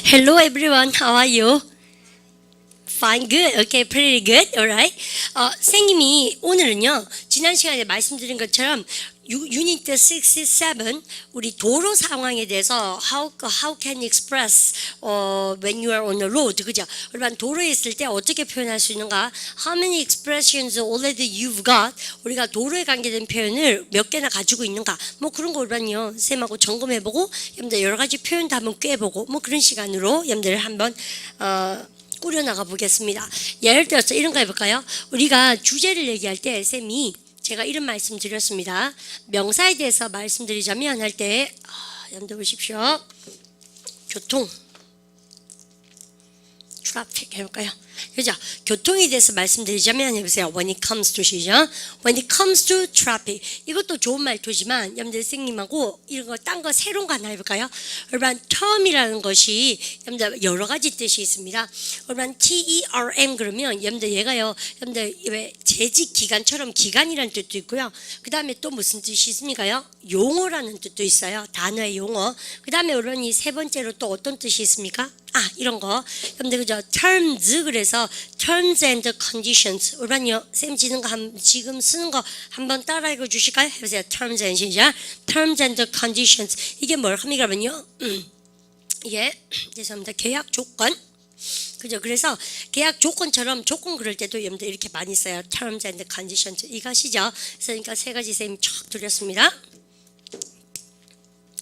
Hello everyone, how are you? Fine, good. Okay, pretty good. Alright. 선생님이 오늘은요, 지난 시간에 말씀드린 것처럼 유니트 67 우리 도로 상황에 대해서 how can you express when you are on the road, 그죠? 그러면 도로에 있을 때 어떻게 표현할 수 있는가? How many expressions already you've got? 우리가 도로에 관계된 표현을 몇 개나 가지고 있는가? 뭐 그런 거 우리는요, 쌤하고 점검해보고 여러분들 여러 가지 표현도 한번 꿰보고 뭐 그런 시간으로 여러분들 한번 꾸려나가 보겠습니다. 예를 들어서 이런 거 해볼까요? 우리가 주제를 얘기할 때 쌤이 제가 이런 말씀 드렸습니다. 명사에 대해서 말씀드리자면 할 때 여러분들 보십시오. 교통, 트래픽 해볼까요? 그죠? 교통에 대해서 말씀드리자면 해보세요. When it comes to 시죠. When it comes to traffic. 이것도 좋은 말투지만 여러분들 선생님하고 이런 거 딴 거 새로운 거 하나 해볼까요? 여러분 term이라는 것이 여러분들 여러 가지 뜻이 있습니다. 여러분 TERM 그러면 여러분들 얘가요. 여러분들 왜 재직 기간처럼 기간이라는 뜻도 있고요. 그 다음에 또 무슨 뜻이 있습니까요? 용어라는 뜻도 있어요. 단어의 용어. 그 다음에 여러분 이 세 번째로 또 어떤 뜻이 있습니까? 이런 거. 여러분들 그죠? terms 그래서 terms and conditions. 여러분요, 쌤 지금 쓰는 거 한번 따라 읽어 주실까요? 해보세요. terms and 시작. terms and conditions. 이게 뭘 합니까? 그러면요. 이게 죄송합니다. 계약 조건. 그죠? 그래서 계약 조건처럼 조건 그럴 때도 여러분들 이렇게 많이 써요. terms and conditions. 이것이죠. 그러니까 세 가지 쌤이 쫙 드렸습니다.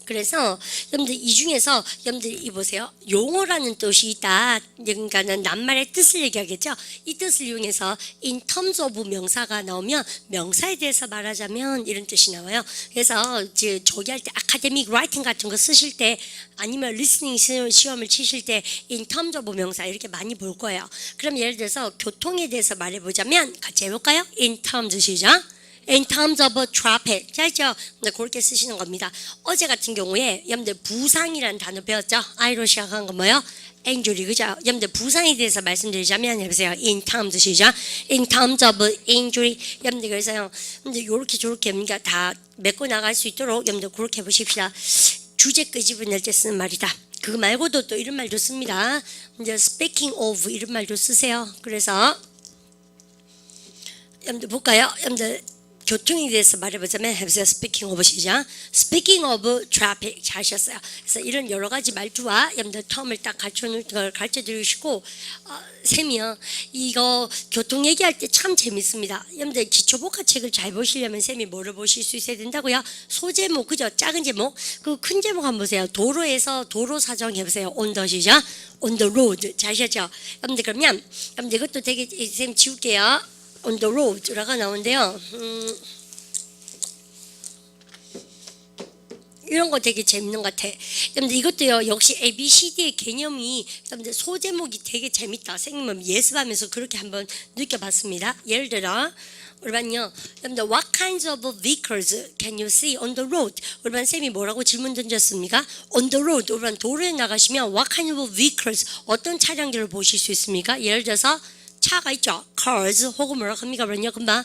그래서 여러분들 이 중에서 여러분들 이 보세요. 용어라는 뜻이 있다. 그러니까는 낱말의 뜻을 얘기하겠죠. 이 뜻을 이용해서 in terms of 명사가 나오면 명사에 대해서 말하자면 이런 뜻이 나와요. 그래서 이제 저기 할 때 아카데믹 라이팅 같은 거 쓰실 때 아니면 리스닝 시험을 치실 때 in terms of 명사 이렇게 많이 볼 거예요. 그럼 예를 들어서 교통에 대해서 말해보자면 같이 해볼까요? in terms 시작. In terms of traffic. 잘죠? 네, 그렇게 쓰시는 겁니다. 어제 같은 경우에 여러분들 부상이라는 단어 배웠죠? I로 시작한 거 뭐예요? injury. 그죠? 여러분들 부상에 대해서 말씀드리자면 해보세요. In terms 시작. In terms of injury. 여러분들 그래서요. 근데 요렇게 저렇게 그러니까 다 메꿔 나갈 수 있도록 여러분들 그렇게 해보십시다. 주제 끄집어낼 때 쓰는 말이다. 그거 말고도 또 이런 말도 씁니다. 이제 speaking of 이런 말도 쓰세요. 그래서 여러분들 볼까요? 여러분들 교통에 대해서 말해보자면 해보세요. Speaking of 시작. Speaking of traffic. 잘 하셨어요. 그래서 이런 여러 가지 말투와 여러분들 텀을 딱 가르쳐드리고 싶고 쌤이요. 이거 교통 얘기할 때 참 재밌습니다. 여러분들 기초복화책을 잘 보시려면 쌤이 뭐를 보실 수 있어야 된다고요? 소제목, 그죠? 작은 제목. 그 큰 제목 한번 보세요. 도로에서 도로 사정 해보세요. On the 시작. On the road. 잘 하셨죠? 여러분들 그러면 여러분들 이것도 되게 쌤 지울게요. On the road라가 나오는데요. 이런 거 되게 재밌는 것 같아. 여러분들 이것도요. 역시 ABCD의 개념이 여러분들 소제목이 되게 재밌다. 선생님은 예습하면서 그렇게 한번 느껴봤습니다. 예를 들어 여러분요. 여러분들 what kinds of vehicles can you see on the road? 여러분 쌤이 뭐라고 질문 던졌습니까? On the road. 여러분 도로에 나가시면 what kinds of vehicles 어떤 차량들을 보실 수 있습니까? 예를 들어서 차가 있죠. cars 혹은 뭐라고 합니까? 그러냐 금방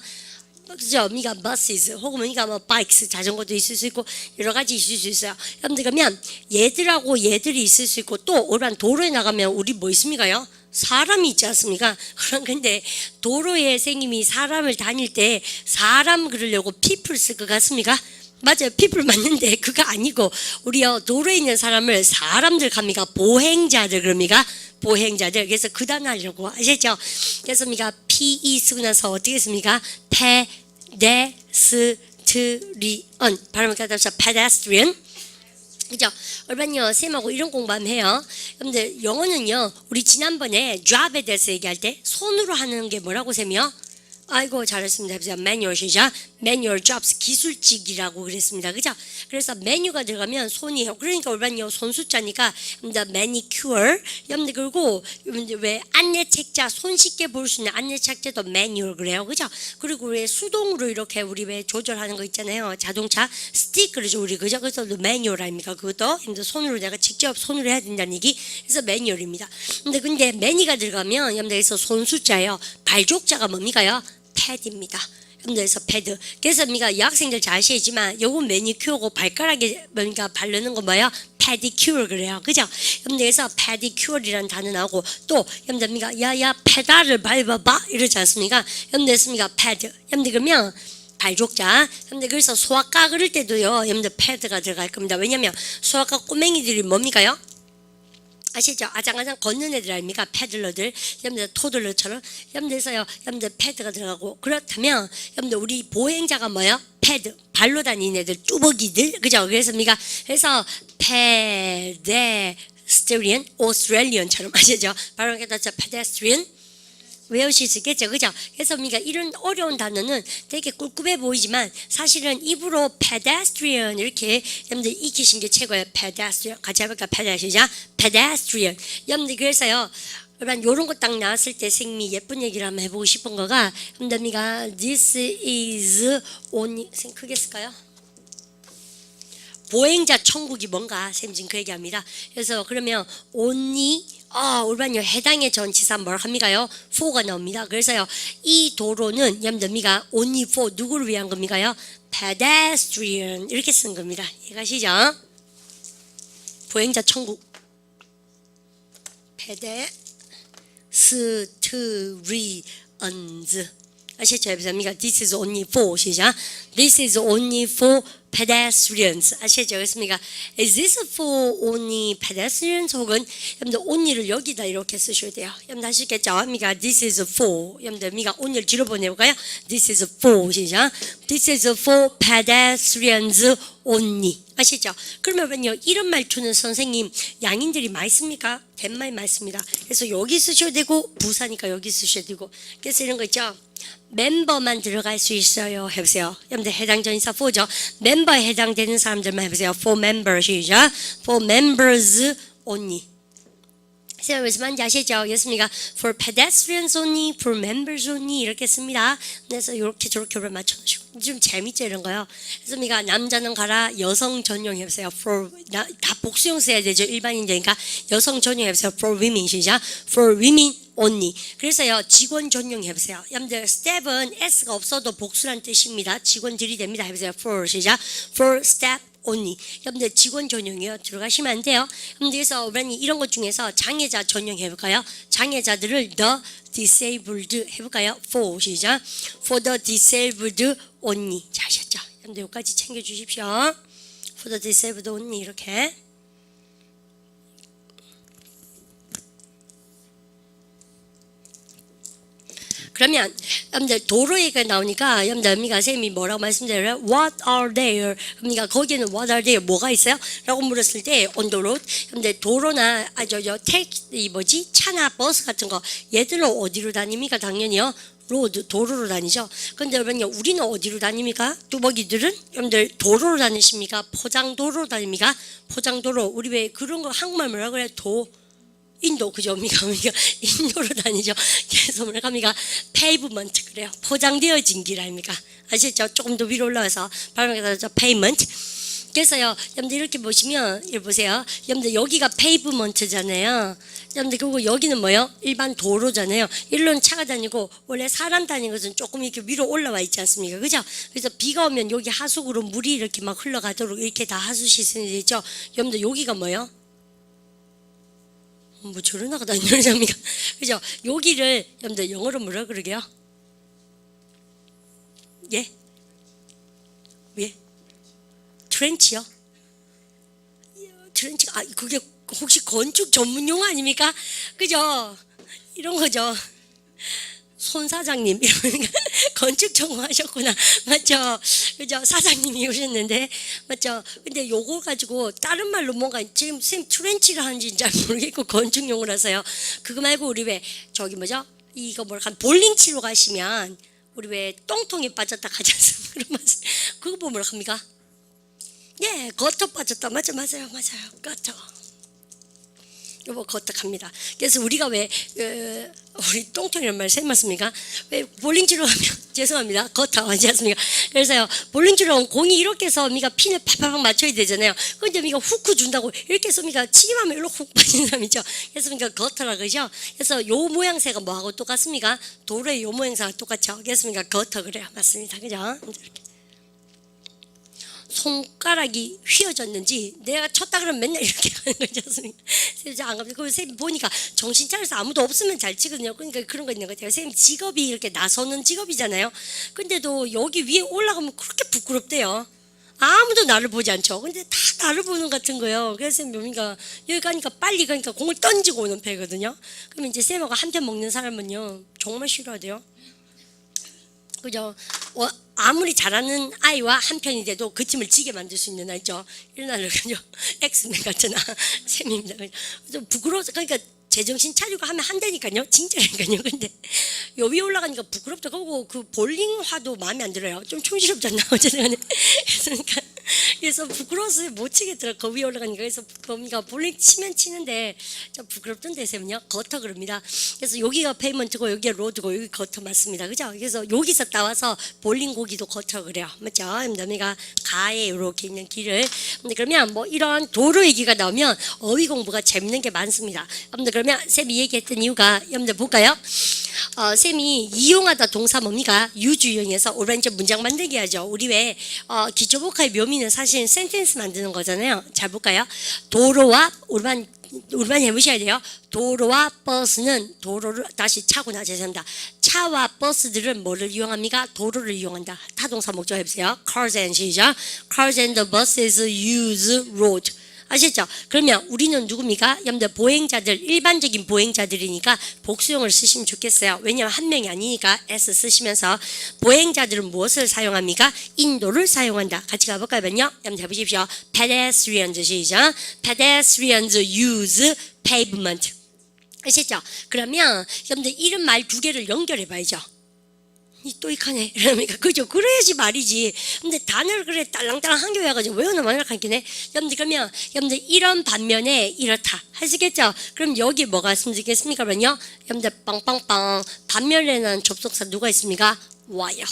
그죠? 미가 buses 혹은 미가 뭐 bikes 자전거도 있을 수 있고 여러 가지 있을 수 있어요. 여러분들 그러면 얘들하고 얘들이 있을 수 있고 또 오란 도로에 나가면 우리 뭐 있습니까요? 사람이 있지 않습니까? 그럼 근데 도로에 선생님이 사람을 다닐 때 사람 그러려고 people 쓸 것 같습니까? 맞아요. people 맞는데 그거 아니고 우리요 도로에 있는 사람을 사람들 갑니까? 보행자들 그럽니까? 보행자들. 그래서 그 단어 하려고 아셨죠? 그래서 우리가 PE 쓰고 나서 어떻게 했습니까? pedestrian 발음을 갖다서 pedestrian. 그죠? 얼마요? 쌤하고 이런 공부하면 해요. 여러분들 영어는요. 우리 지난번에 job에 대해서 얘기할 때 손으로 하는 게 뭐라고 쌤이요? 아이고 잘했습니다. 매뉴얼 시작. 매뉴얼 jobs 기술직이라고 그랬습니다. 그죠? 그래서 메뉴가 들어가면 손이에요. 그러니까 일반요 손 숫자니까 매니큐어. 여러분들 그리고 왜 안내 책자 손 쉽게 볼 수 있는 안내 책자도 매뉴얼 그래요. 그죠? 그리고 왜 수동으로 이렇게 우리 왜 조절하는 거 있잖아요. 자동차 스틱 그러죠 우리 그죠? 그래서 매뉴얼 아닙니까? 그것도 손으로 내가 직접 손으로 해야 된다는 얘기. 그래서 매뉴얼입니다. 근데 매니가 들어가면 여러분들 그래서 손 숫자예요. 발족자가 뭡니까요? 패드입니다. 그래서 패드. 그래서 우리가 여학생들 잘 아시지만 요거 매니큐어고 발가락에 뭔가 바르는 거 뭐야? 페디큐어 그래요. 그죠? 그래서 페디큐어이라는 단어 나오고 또 여러분들 야야 페달을 밟아봐 이러지 않습니까? 여러분들 패드. 여러분들 그러면 발족자. 여러분들 그래서 소아과 그럴 때도요. 여러분들 패드가 들어갈 겁니다. 왜냐면 소아과 꼬맹이들이 뭡니까요? 아시죠? 아장아장 걷는 애들 아닙니까? 패들러들, 여러분들 토들러처럼 여러분들에서요, 여러분들 패드가 들어가고 그렇다면 여러분들 우리 보행자가 뭐요? 패드, 발로 다니는 애들, 뚜벅이들, 그죠? 그래서 페데스트리언, 오스트레일리언처럼 아시죠? 바로 그래서 페데스트리언 외우실 수 있겠죠, 그죠? 그래서 우리가 이런 어려운 단어는 되게 꿀꿀해 보이지만 사실은 입으로 pedestrian 이렇게 여러분들 익히신 게 최고예요. pedestrian 같이 해볼까? pedestrian. 여러분들 그래서요. 여러분 요런 거 딱 나왔을 때 선생님이 예쁜 얘기를 한번 해보고 싶은 거가 여러분들 this is only 선생님 크게 쓸까요? 보행자 천국이 뭔가 선생님 지금 그 얘기합니다. 그래서 그러면 only 올바요 해당의 전치사 뭘 합니까요? for가 나옵니다. 그래서요 이 도로는 여러분들 only for 누구를 위한 겁니까요? pedestrian 이렇게 쓴 겁니다. 이해가시죠? 보행자 천국 pedestrians 아시죠? 여러분들 this is only for 시작. This is only for pedestrians 아시죠? 그렇습니까? Is this for only pedestrians? 혹은 여러분들 only를 여기다 이렇게 쓰셔야 돼요. 여러분들 아시겠죠? this is for 여러분들 only를 뒤로 보내볼까요? This is for 시작. This is for pedestrians only 아시죠? 그러면요 이런 말투는 선생님 양인들이 많이 씁니까? 대만이 많습니다. 그래서 여기 쓰셔야 되고 부사니까 여기 쓰셔야 되고 그래서 이런 거 있죠? 멤버만 들어갈 수 있어요. 해보세요. 여러분들 해당 전치사 for죠. 멤버에 해당되는 사람들만 해보세요. For members 시작. For members only. 선생님 무슨 말인지 아시죠? 그렇습니까? For pedestrians only, for members only 이렇게 씁니다. 그래서 이렇게 저렇게 맞춰놓으시고 좀 재밌죠 이런 거요. 그래서 남자는 가라 여성 전용 해보세요. For 다 복수형 써야 되죠 일반인이니까 여성 전용 해보세요. For women 시작. For women only. 그래서요 직원 전용 해보세요. 여러분들 step은 s가 없어도 복수란 뜻입니다. 직원들이 됩니다. 해보세요. For 시작. For step only. 여러분들 직원 전용이요. 들어가시면 안 돼요. 여러분들 그래서 이런 것 중에서 장애자 전용 해볼까요? 장애자들을 the disabled 해볼까요? For 시작. For the disabled only. 자, 아셨죠? 여러분들 여기까지 챙겨주십시오. For the disabled only 이렇게. 그러면 여러분들 도로 얘기가 나오니까 여러분들 선생님이 뭐라고 말씀드려요? What are there? 그러니까 거기에는 what are there? 뭐가 있어요? 라고 물었을 때 on the road 여러분들 도로나 차나 버스 같은 거 얘들은 어디로 다닙니까? 당연히요 로드 도로로 다니죠. 근데 여러분 우리는 어디로 다닙니까? 뚜벅이들은 여러분들 도로로 다니십니까? 포장도로로 다닙니까? 포장도로 우리 왜 그런 거 한국말 뭐라 그래? 인도 그죠? 인도로 다니죠. 그래서 뭐랄까 페이브먼트 그래요. 포장되어진 길 아닙니까? 아시죠? 조금 더 위로 올라와서 발음해서 페이먼트. 그래서요, 여러분들 이렇게 보시면 이렇게 보세요. 여러분들 여기가 페이브먼트잖아요. 여러분들 그리고 여기는 뭐요? 일반 도로잖아요. 일로는 차가 다니고 원래 사람 다니는 것은 조금 이렇게 위로 올라와 있지 않습니까? 그죠? 그래서 비가 오면 여기 하수구로 물이 이렇게 막 흘러가도록 이렇게 다 하수 시스템이 되죠. 여러분들 여기가 뭐요? 뭐 저런 나가 다니는 겁니까? 그죠? 여기를 여러분들 영어로 뭐라 그러게요? 예? 예? 트렌치요? 트렌치 그게 혹시 건축 전문 용어 아닙니까? 그죠? 이런 거죠. 손 사장님 이러니까 건축 전공하셨구나. 맞죠? 그죠? 사장님이 오셨는데 맞죠? 근데 요거 가지고 다른 말로 뭔가 지금 쌤 트렌치를 하는지 잘 모르겠고 건축 용어라서요. 그거 말고 우리 왜 저기 뭐죠? 이거 뭐랄까 볼링 치러 가시면 우리 왜 똥통에 빠졌다 가지 않습니까? 그런 말씀 그거 보면 뭐라 합니까? 예, 거터 빠졌다. 맞아요. 거터. 이거 거떡합니다. 그래서 우리가 왜 우리 똥통이란 말 쌤 맞습니까? 왜 볼링 치러 가면 죄송합니다. 거터 하지 않습니까? 그래서요, 볼링처럼 공이 이렇게 해서 미가 핀을 팍팍 맞춰야 되잖아요. 근데 미가 후크 준다고 이렇게 해서 미가 치기만 하면 일로 훅 빠지는 사람 있죠. 그래서 미가 거터라 그러죠. 그래서 요 모양새가 뭐하고 똑같습니까? 도로의 요 모양새가 똑같죠. 그래서 미가 거터 그래요. 맞습니다. 그죠? 이렇게. 손가락이 휘어졌는지 내가 쳤다 그러면 맨날 이렇게 가는 거지 않습니까? 선생님 안 갑니다. 그리고 선생님 보니까 정신 차려서 아무도 없으면 잘 치거든요. 그러니까 그런 거 있는 것 같아요. 선생님 직업이 이렇게 나서는 직업이잖아요. 근데도 여기 위에 올라가면 그렇게 부끄럽대요. 아무도 나를 보지 않죠. 근데 다 나를 보는 것 같은 거예요. 그래서 뭡니까? 여기 가니까 빨리 가니까 공을 던지고 오는 패거든요. 그러면 이제 쌤하고 한 편 먹는 사람은요 정말 싫어하대요. 그죠? 아무리 잘하는 아이와 한 편이 돼도 그 팀을 지게 만들 수 있는 아이죠. 이런 아이를 그죠? 엑스맨 같은 쌤입니다. 그래서 부끄러워서 그러니까 제정신 차리고 하면 한다니까요. 진짜니까요. 근데 요 위에 올라가니까 부끄럽다. 그리고 그 볼링화도 마음에 안 들어요. 좀 촌스럽잖아. 어쨌든 그러니까 그래서 부끄러워서 못 치겠더라. 그 위에 올라가니까. 그래서 뭡니까? 볼링 치면 치는데 좀 부끄럽던데 쌤은요. 거터 그럽니다. 그래서 여기가 페이먼트고 여기가 로드고 여기 거터 맞습니다. 그죠? 그래서 여기서 따와서 볼링 고기도 거터 그래요. 맞죠? 그러니까 가에 이렇게 있는 길을. 근데 그러면 뭐 이런 도로 얘기가 나오면 어휘 공부가 재밌는 게 많습니다. 그러면 쌤이 얘기했던 이유가 여러분들 볼까요? 쌤이 이용하다 동사 뭡니까? 유주형에서 오른쪽 문장 만들기 하죠. 우리 왜 기초복화의 묘미는 사실 센텐스 만드는 거잖아요. 잘 볼까요? 도로와 우리만 해보셔야 돼요. 도로와 버스는 도로를 다시 차구나 죄송합니다. 차와 버스들은 뭐를 이용합니까? 도로를 이용한다. 타동사 목적 해보세요. Cars and 시작. Cars and the buses use road. 아시죠? 그러면 우리는 누굽니까? 여러분들 보행자들, 일반적인 보행자들이니까 복수형을 쓰시면 좋겠어요. 왜냐하면 한 명이 아니니까 S 쓰시면서 보행자들은 무엇을 사용합니까? 인도를 사용한다. 같이 가볼까요? 여러분들 해보십시오. Pedestrians 시작. Pedestrians use pavement. 아시죠? 그러면 여러분들 이런 말 두 개를 연결해 봐야죠. 이 또익하네. 이러니까 그죠? 그래야지 말이지. 근데 단어를 그래 딸랑딸랑 한 개 해가지고 외우는 마늘 한개네. 여러분들 그러면 여러분들 이런 반면에 이렇다 하시겠죠? 그럼 여기 뭐가 있으면 되겠습니까? 그러면요. 여러분들 빵빵빵 반면에는 접속사 누가 있습니까? 와요.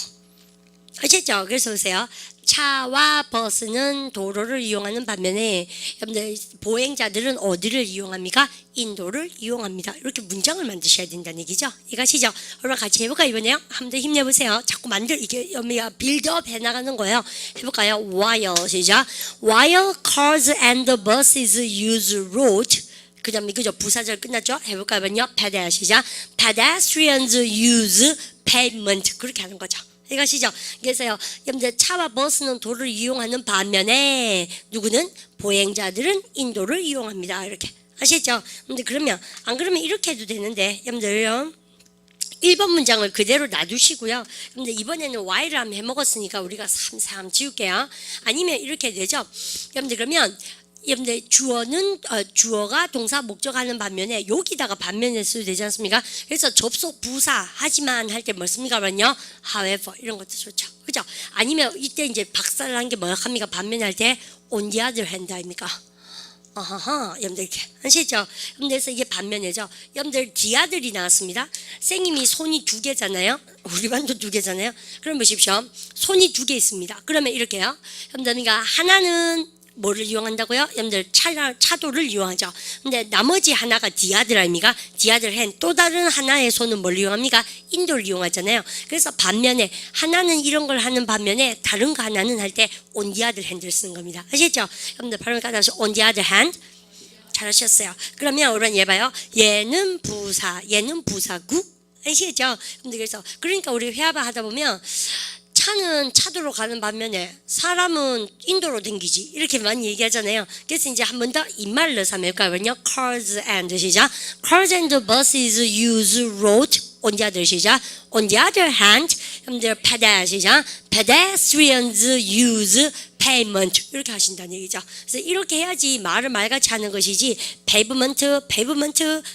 아시죠? 그래서 보세요. 차와 버스는 도로를 이용하는 반면에 여러분들 보행자들은 어디를 이용합니까? 인도를 이용합니다. 이렇게 문장을 만드셔야 된다는 얘기죠. 이해가시죠? 여러분 같이 해볼까요? 이번에요. 한번 더 힘내보세요. 자꾸 이게 여기가 빌드업 해나가는 거예요. 해볼까요? While 시작. While cars and buses use road. 그 다음에 그죠? 부사절 끝났죠? 해볼까요? pedestrians 시작. Pedestrians use pavement. 그렇게 하는 거죠. 이것이죠. 그래서요, 여러분들 차와 버스는 도로를 이용하는 반면에 누구는 보행자들은 인도를 이용합니다. 이렇게 아시죠? 근데 그러면 안 그러면 이렇게 해도 되는데 여러분들요. 1번 문장을 그대로 놔두시고요. 근데 이번에는 Y를 한번 해먹었으니까 우리가 삼삼 지울게요. 아니면 이렇게 되죠. 여러분들 그러면 여러분들 주어가 동사 목적하는 반면에 여기다가 반면에 써도 되지 않습니까? 그래서 접속 부사 하지만 할 때 뭐 씁니까? 그러면요 however 이런 것도 좋죠. 그죠? 아니면 이때 이제 박살난 게 뭐 합니까? 반면에 할 때 on the other hand 아닙니까? 아하하, 여러분들 이렇게 아시죠? 그래서 이게 반면이죠. 여러분들 디아들이 나왔습니다. 선생님이 손이 두 개잖아요. 우리 반도 두 개잖아요. 그럼 보십시오. 손이 두 개 있습니다. 그러면 이렇게요. 여러분들 하나는 뭐를 이용한다고요? 여러분들 차도를 이용하죠. 근데 나머지 하나가 디아들 아닙니까? 디아들 핸 또 다른 하나의 손은 뭘 이용합니까? 인도를 이용하잖아요. 그래서 반면에 하나는 이런 걸 하는 반면에 다른 거 하나는 할 때 on the other hand를 쓰는 겁니다. 아시죠? 여러분들 발음 까다로워서 on the other hand 잘하셨어요. 그러면 여러분 얘 봐요. 얘는 부사구 아시죠? 그래서 그러니까 우리 회화방 하다 보면 차는 차도로 가는 반면에 사람은 인도로 댕기지 이렇게 많이 얘기하잖아요. 그래서 이제 한 번 더 입말을 넣어서 한번 해볼까요? Cars and 시작. Cars and buses use road on the other 시작. On the other hand, 여러분들 시작. Pedestrians use pavement 이렇게 하신다는 얘기죠. 그래서 이렇게 해야지 말을 말같이 하는 것이지 pavement,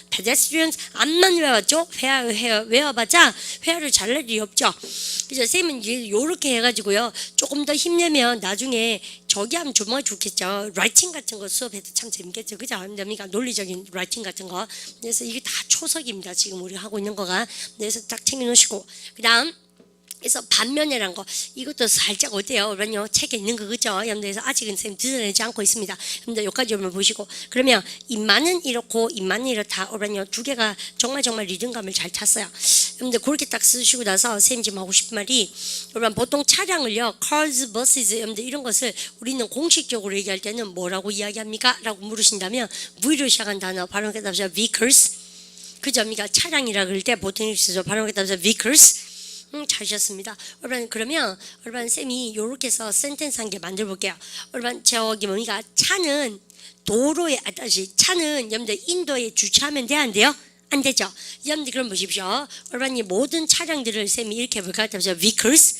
pedestrians 안만 외웠죠? 외워봤자 회화를 잘낼 일이 없죠. 그래서 쌤은 이렇게 해가지고요. 조금 더 힘내면 나중에 저기 하면 정말 좋겠죠. 라이팅 같은 거 수업해도 참 재밌겠죠. 그죠? 그러니까 논리적인 라이팅 같은 거. 그래서 이게 다 초석입니다. 지금 우리 하고 있는 거가. 그래서 딱 챙겨놓으시고 그 다음 그래서 반면에란 거 이것도 살짝 어때요? 여러분요 책에 있는 거 그죠? 여러분들 아직은 선생님 드러내지 않고 있습니다. 여러분들 여기까지 여러분 보시고 그러면 입만은 이렇고 입만은 이렇다. 여러분요 두 개가 정말 리듬감을 잘 탔어요. 여러분들 그렇게 딱 쓰시고 나서 선생님 지금 하고 싶은 말이 여러분 보통 차량을요 cars, buses 여러분들 이런 것을 우리는 공식적으로 얘기할 때는 뭐라고 이야기합니까? 라고 물으신다면 V로 시작한 단어 바로 답변 vehicles 그죠? 그러니까 차량이라 그럴 때 보통 이렇게 쓰죠. 바로 답변 vehicles 잘하셨습니다. 여러분 그러면 여러분 쌤이 이렇게 해서 센텐스 한 개 만들어 볼게요. 여러분 저기 뭡니까 차는 도로에 차는 여러분들 인도에 주차하면 돼 안 돼요? 안 되죠. 여러분들 그럼 보십시오. 여러분 이 모든 차량들을 쌤이 이렇게 볼까요? vehicles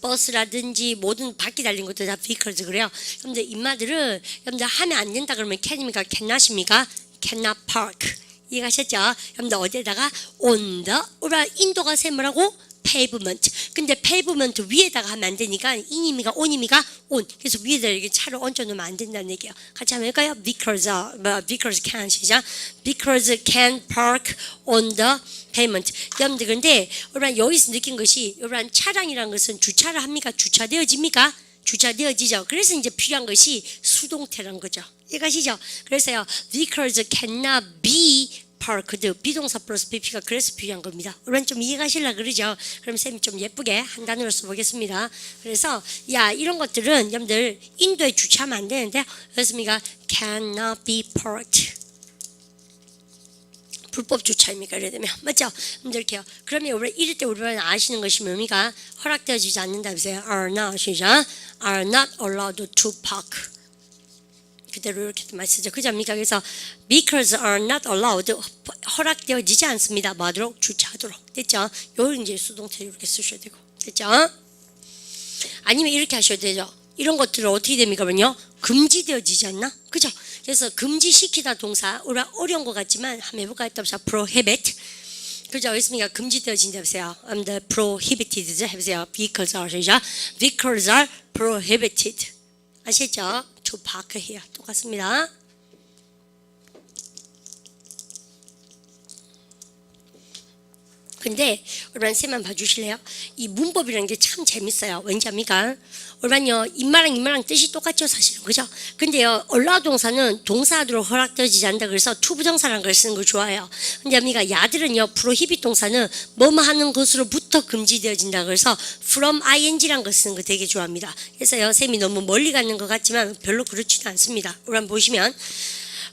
버스라든지 모든 바퀴 달린 것도 다 vehicles 그래요. 여러분들 인마들은 여러분들 하면 안 된다 그러면 can입니까? cannot입니까? cannot park 이해가셨죠? 여러분들 어디에다가 on the 인도가 쌤 뭐라고? pavement. 근데 pavement 위에다가 하면 안 되니까 in입니까? on입니까? on. 그래서 위에다 이렇게 차를 얹어놓으면 안 된다는 얘기예요. 같이 한번 할까요? because can 시작. because can park on the pavement. 여러분들 근데 여러분 여기서 느낀 것이 여러분 차량이라는 것은 주차를 합니까? 주차되어집니까? 주차되어지죠. 그래서 이제 필요한 것이 수동태라는 거죠. 이해가시죠? 그래서요 because cannot be parked 비동사 플러스 pp가 그래서 필요한 겁니다. 여러분 좀 이해가실라 그러죠? 그럼 쌤이 좀 예쁘게 한 단어로 써보겠습니다. 그래서 야 이런 것들은 여러분들 인도에 주차하면 안 되는데 그렇습니까? cannot be parked 불법 주차입니까? 이래 되면 맞죠? 이렇게요. 그러면 우리 이럴 때 우리는 아시는 것이 뭡니까? 허락되어지지 않는다면서요. are not 시작. are not allowed to park 그대로 이렇게 많이 쓰죠. 그죠?입니까? 그래서 because are not allowed 허락되어지지 않습니다. 뭐하도록? 주차하도록. 됐죠? 요 이제 수동태 이렇게 쓰셔야 되고. 됐죠? 아니면 이렇게 하셔도 되죠. 이런 것들은 어떻게 됩니까? 그러면요. 금지되어지지 않나? 그죠? 그래서 금지시키다 동사 우리가 어려운 것 같지만 한번 해볼까요? prohibit 그죠? 있습니까? 금지되어진다 해보세요. the prohibited 해보세요. because are 시작. because are prohibited 아시죠? to park here 똑같습니다. 근데 여러분 쌤만 봐주실래요? 이 문법이라는 게 참 재밌어요. 왠지 압니까? 여러분요 인마랑 뜻이 똑같죠 사실은 그죠? 근데요 allowed 동사는 동사로 허락되어지지 않는다 그래서 to 부정사라는 걸 쓰는 걸 좋아해요. 근데 압니까? 야들은요 prohibit 동사는 뭐뭐 하는 것으로부터 금지되어진다 그래서 from ing라는 걸 쓰는 거 되게 좋아합니다. 그래서요 쌤이 너무 멀리 가는 것 같지만 별로 그렇지도 않습니다. 여러분 보시면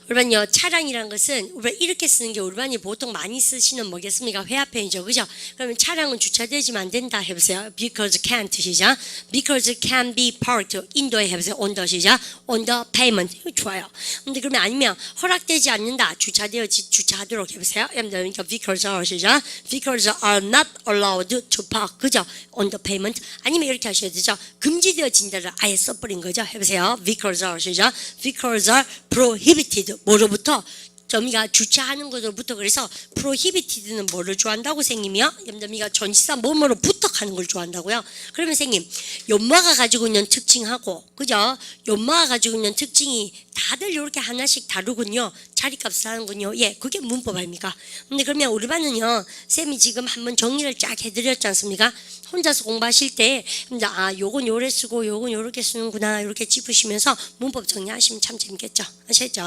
여러분요 차량이란 것은 우리가 이렇게 쓰는 게 우리반이 보통 많이 쓰시는 뭐겠습니까? 회화편이죠, 그죠? 그러면 차량은 주차되지만 안 된다 해보세요. Because can't 시작. Because can be parked 인도에 해보세요. On the 시작. On the pavement 이거 좋아요. 근데 그러면 아니면 허락되지 않는다 주차하도록 해보세요. 그러니까 because are 시작. Because are not allowed to park 그죠? On the pavement 아니면 이렇게 하셔야 되죠. 금지되어진다를 아예 써버린 거죠. 해보세요. Because are 시작. Because are prohibited 뭐로부터? 점이가 주차하는 것으로부터 그래서 prohibited는 뭐를 좋아한다고 선생님이요? 염점이가 전치사 뭐뭐로부터 가는 걸 좋아한다고요? 그러면 선생님 연마가 가지고 있는 특징하고 그죠? 연마가 가지고 있는 특징이 다들 이렇게 하나씩 다르군요. 자리값을 하는군요. 예, 그게 문법 아닙니까? 근데 그러면 우리 반은요 쌤이 지금 한번 정리를 쫙 해드렸지 않습니까? 혼자서 공부하실 때 아 요건 요래 쓰고 요건 요렇게 쓰는구나 이렇게 짚으시면서 문법 정리하시면 참 재밌겠죠. 아시겠죠?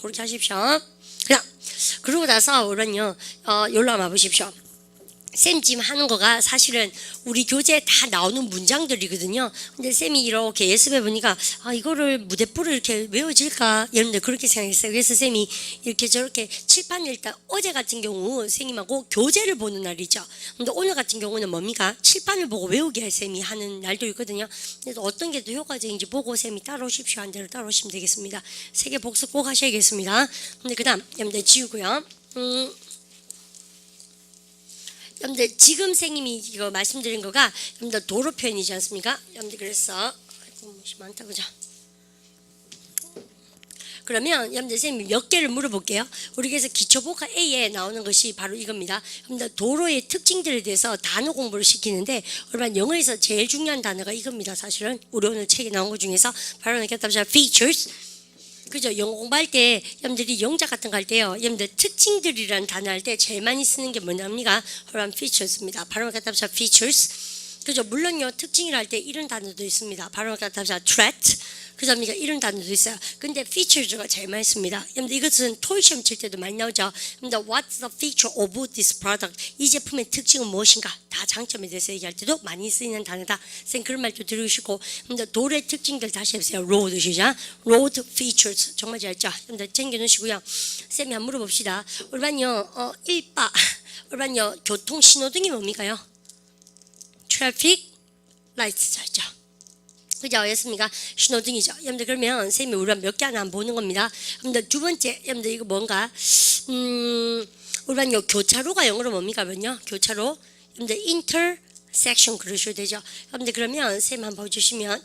그렇게 하십시오. 그러고 나서 우리는요 여기로 한번 보십시오. 쌤 지금 하는 거가 사실은 우리 교재에 다 나오는 문장들이거든요. 근데 쌤이 이렇게 예습해 보니까 아 이거를 무대뽀로 이렇게 외워질까 여러분들 그렇게 생각했어요. 그래서 쌤이 이렇게 저렇게 칠판을 일단 어제 같은 경우 선생님하고 교재를 보는 날이죠. 근데 오늘 같은 경우는 뭡니까? 칠판을 보고 외우게 할 쌤이 하는 날도 있거든요. 그래서 어떤 게 더 효과적인지 보고 쌤이 따라오십시오. 한 대로 따라오시면 되겠습니다. 세 개 복습 꼭 하셔야겠습니다. 근데 그 다음 여러분들 지우고요. 여러분들 지금 선생님이 이거 말씀드린 거가 여러분들 도로 표현이지 않습니까? 여러분들 그래서 아이고 많다 그죠? 그러면 여러분들 선생님이 몇 개를 물어볼게요. 우리 그래서 기초복화 A에 나오는 것이 바로 이겁니다. 여러분들 도로의 특징들에 대해서 단어 공부를 시키는데 여러분 영어에서 제일 중요한 단어가 이겁니다. 사실은 우리 오늘 책에 나온 것 중에서 바로 features 그죠? 영어 공부할 때 여러분들이 영작 같은 거 할 때요. 여러분들 특징들이라는 단어 할 때 제일 많이 쓰는 게 뭐냐입니까? 그럼 features입니다. 바로 갖다 붙여 features. 그죠? 물론요, 특징이라 할 때 이런 단어도 있습니다. 바로 답사 threat. 그 다음에 이런 단어도 있어요. 근데 features가 제일 많이 씁니다. 여러분들 이것은 토익 시험 칠 때도 많이 나오죠. 근데 what's the feature of this product? 이 제품의 특징은 무엇인가? 다 장점에 대해서 얘기할 때도 많이 쓰이는 단어다. 쌤 그런 말도 들으시고, 근데 도로의 특징들 다시 해보세요. road 시작. road features 정말 잘했죠. 여러분들 챙겨놓으시고요. 쌤이 한번 물어봅시다. 올반요, 일바. 올반요, 교통 신호등이 뭡니까요? 트래픽 라이트 잘죠. 그죠? 였습니까? 신호등이죠. 여러분들 그러면 쌤이 우리가 몇 개 하나 안 보는 겁니다. 여러분들 두 번째, 여러분들 이거 뭔가 우리가 교차로가 영어로 뭡니까? 면요 교차로. 여러분들 intersection 그러셔야 되죠. 여러분들 그러면 쌤 한번 봐주시면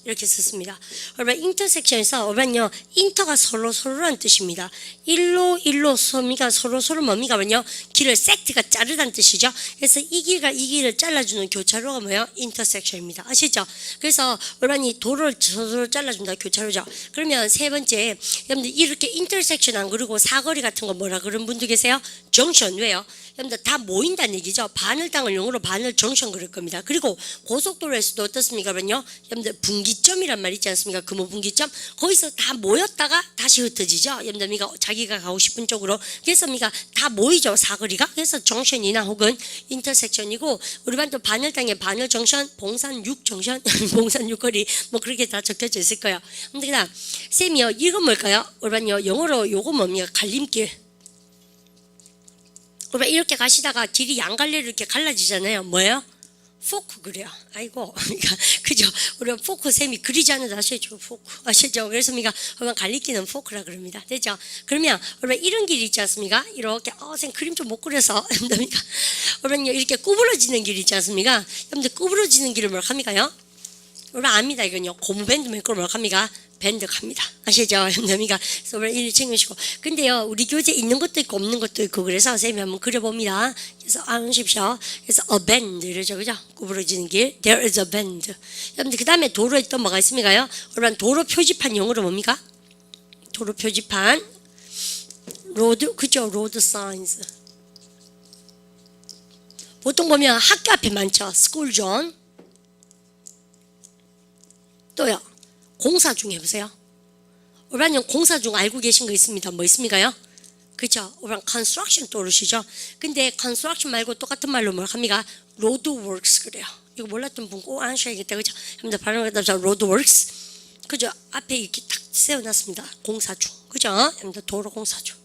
이렇게 썼습니다. 여러분 인터섹션에서 여러분요 인터가 서로라는 뜻입니다. 일로 소미가 서로 뭡니까? 면요 길을 섹트가 자르다는 뜻이죠. 그래서 이 길과 이 길을 잘라주는 교차로가 뭐예요? 인터섹션입니다. 아시죠? 그래서 여러분 이 도로를 서로 잘라준다 교차로죠. 그러면 세 번째, 여러분들 이렇게 인터섹션 안 그리고 사거리 같은 거 뭐라 그런 분도 계세요? 정션. 왜요? 여러분들 다 모인다는 얘기죠. 바늘 땅을 영어로 바늘 정션 그럴 겁니다. 그리고 고속도로에서도 어떻습니까? 그러면요 여러분들 분기점이란 말 있지 않습니까? 금호 분기점. 거기서 다 모였다가 다시 흩어지죠. 여러분들 자기가 가고 싶은 쪽으로. 그래서 다 모이죠. 사거리가. 그래서 정션이나 혹은 인터섹션이고, 우리 반도 바늘 땅에 바늘 정션, 봉산 6 정션, 봉산 6거리 뭐 그렇게 다 적혀져 있을 거예요. 근데 그다음 쌤이요 이건 뭘까요? 우리 반요 영어로 요거 뭡니까? 갈림길. 그러면 이렇게 가시다가 길이 양갈래로 이렇게 갈라지잖아요. 뭐예요? 포크 그래요. 아이고, 그죠? 우리가 포크 쌤이 그리지 않아도 아시죠? 포크 아시죠? 그래서 그러면 갈리기는 포크라 그럽니다. 됐죠? 그러면 그러면 이런 길이 있지 않습니까? 이렇게 쌤 그림 좀 못 그려서 그러면 이렇게 구부러지는 길이 있지 않습니까? 여러분들 구부러지는 길을 뭐라 합니까요? 여러분 압니다. 이건요 고무밴드 메이커로 뭐라 합니까? 밴드 갑니다. 아시죠? 여러분들 그래서 이를 챙기시고. 근데요 우리 교재 있는 것도 있고 없는 것도 있고, 그래서 선생님이 한번 그려봅니다. 그래서 아십시오. 그래서 a bend 이러죠, 그죠? 구부러지는 길. There is a bend. 여러분들 그 다음에 도로에 또 뭐가 있습니까요? 여러분 도로 표지판 영어로 뭡니까? 도로 표지판. 로드, 그죠? 로드 사인스. 보통 보면 학교 앞에 많죠. 스쿨 존. 또요 공사 중 해보세요. 우리는 공사 중 알고 계신 거 있습니다. 뭐 있습니까요? 그죠? 우리는 construction 떠오르시죠? 근데 construction 말고 똑같은 말로 뭐라 합니까? roadworks 그래요. 이거 몰랐던 분 꼭 아셔야겠다. 그죠? 여러분들 발음을 갖다 roadworks. 그죠? 앞에 이렇게 탁 세워놨습니다. 공사 중. 그죠? 여러분들 도로 공사 중.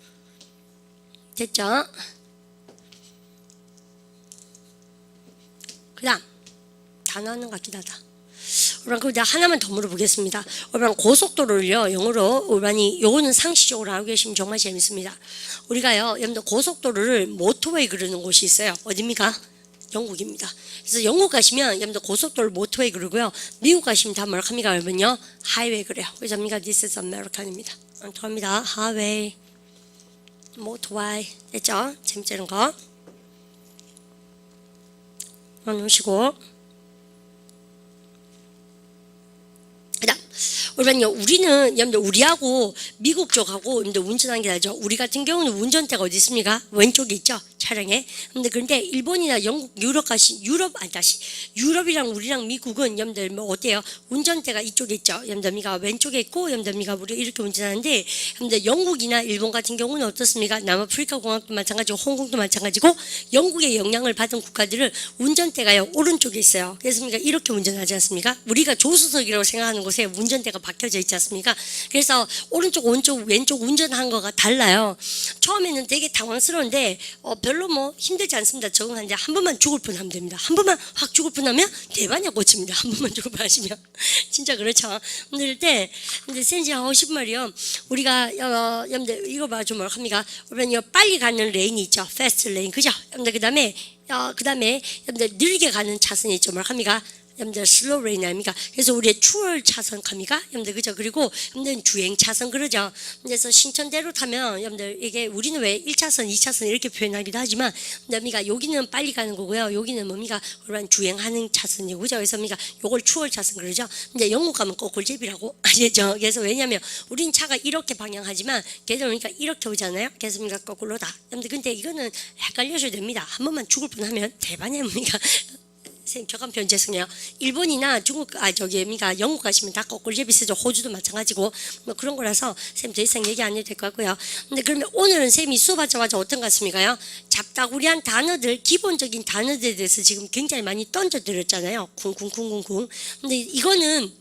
됐죠? 그 다음 다 나오는 것 같긴 하다. 그럼 하나만 더 물어보겠습니다. 고속도로를요 영어로 요거는 상식적으로 알고 계시면 정말 재밌습니다. 우리가요 여러분들 고속도로를 모터웨이 그러는 곳이 있어요. 어디입니까? 영국입니다. 그래서 영국 가시면 여러분들 고속도로 모터웨이 그러고요, 미국 가시면 다 뭐라 합니까? 여러분요 하이웨이 그래요. 그래서 This is American입니다. 안토합니다. 하이웨이, 모터웨이. 됐죠? 재밌는 거 놓으시고. 우리는 여러분들 우리하고 미국 쪽하고 여러분들 운전하는 게 다르죠. 우리 같은 경우는 운전대가 어디 있습니까? 왼쪽에 있죠, 차량에. 그런데 일본이나 영국, 유럽이랑 우리랑 미국은 여러분들 뭐 어때요? 운전대가 이쪽에 있죠. 여러분들 왼쪽에 있고, 여러분들 우리 이렇게 운전하는데, 여러분들 영국이나 일본 같은 경우는 어떻습니까? 남아프리카 공화국도 마찬가지고 홍콩도 마찬가지고, 영국의 영향을 받은 국가들은 운전대가요 오른쪽에 있어요. 그래서 이렇게 운전하지 않습니까? 우리가 조수석이라고 생각하는 곳에 운전대가 박혀져 있지 않습니까? 그래서 오른쪽, 오른쪽, 왼쪽 운전한 거가 달라요. 처음에는 되게 당황스러운데 별로 뭐 힘들지 않습니다. 적응하는데 한 번만 죽을 뻔하면 됩니다. 한 번만 확 죽을 뻔하면 대반야 고칩니다. 한 번만 죽을 뻔하시면 진짜 그렇죠. 근데 센지 하고 싶은 말이요. 우리가 여러분들 이거 봐줘 뭐라 합니까? 우리는 빨리 가는 레인이 있죠. 패스트 레인, 그죠? 여러분들 그다음에 여러분들 느리게 가는 차선이 있죠. 뭐라 합니까? 여러분들 슬로우 레인 아닙니까? 그래서 우리의 추월 차선 갑니까? 여러분들 그죠? 그리고 여러분들 주행 차선 그러죠. 그래서 신천대로 타면 여러분들 이게 우리는 왜 1차선, 2차선 이렇게 표현하기도 하지만 여러분들 여기는 빨리 가는 거고요. 여기는 뭡니까? 우리는 주행하는 차선이고, 그죠? 그래서 요걸 추월 차선 그러죠. 근데 영국 가면 거꾸로제비라고 아시죠? 그래서 왜냐면 우린 차가 이렇게 방향하지만 걔들은 이렇게 오잖아요. 그래서 거꾸로다. 여러분들 근데 이거는 헷갈려셔도 됩니다. 한 번만 죽을 뻔하면 대반입니까? 선생님 격한 표현 죄송해요. 일본이나 중국 저기입니까 영국 가시면 다 거꾸로제비 쓰죠. 호주도 마찬가지고 뭐 그런 거라서 선생님 더 이상 얘기 안 해도 될 것 같고요. 근데 그러면 오늘은 선생님이 수업하자마자 어떤 것 같습니까요? 잡다구리한 단어들 기본적인 단어들에 대해서 지금 굉장히 많이 던져드렸잖아요. 쿵쿵쿵쿵쿵. 근데 이거는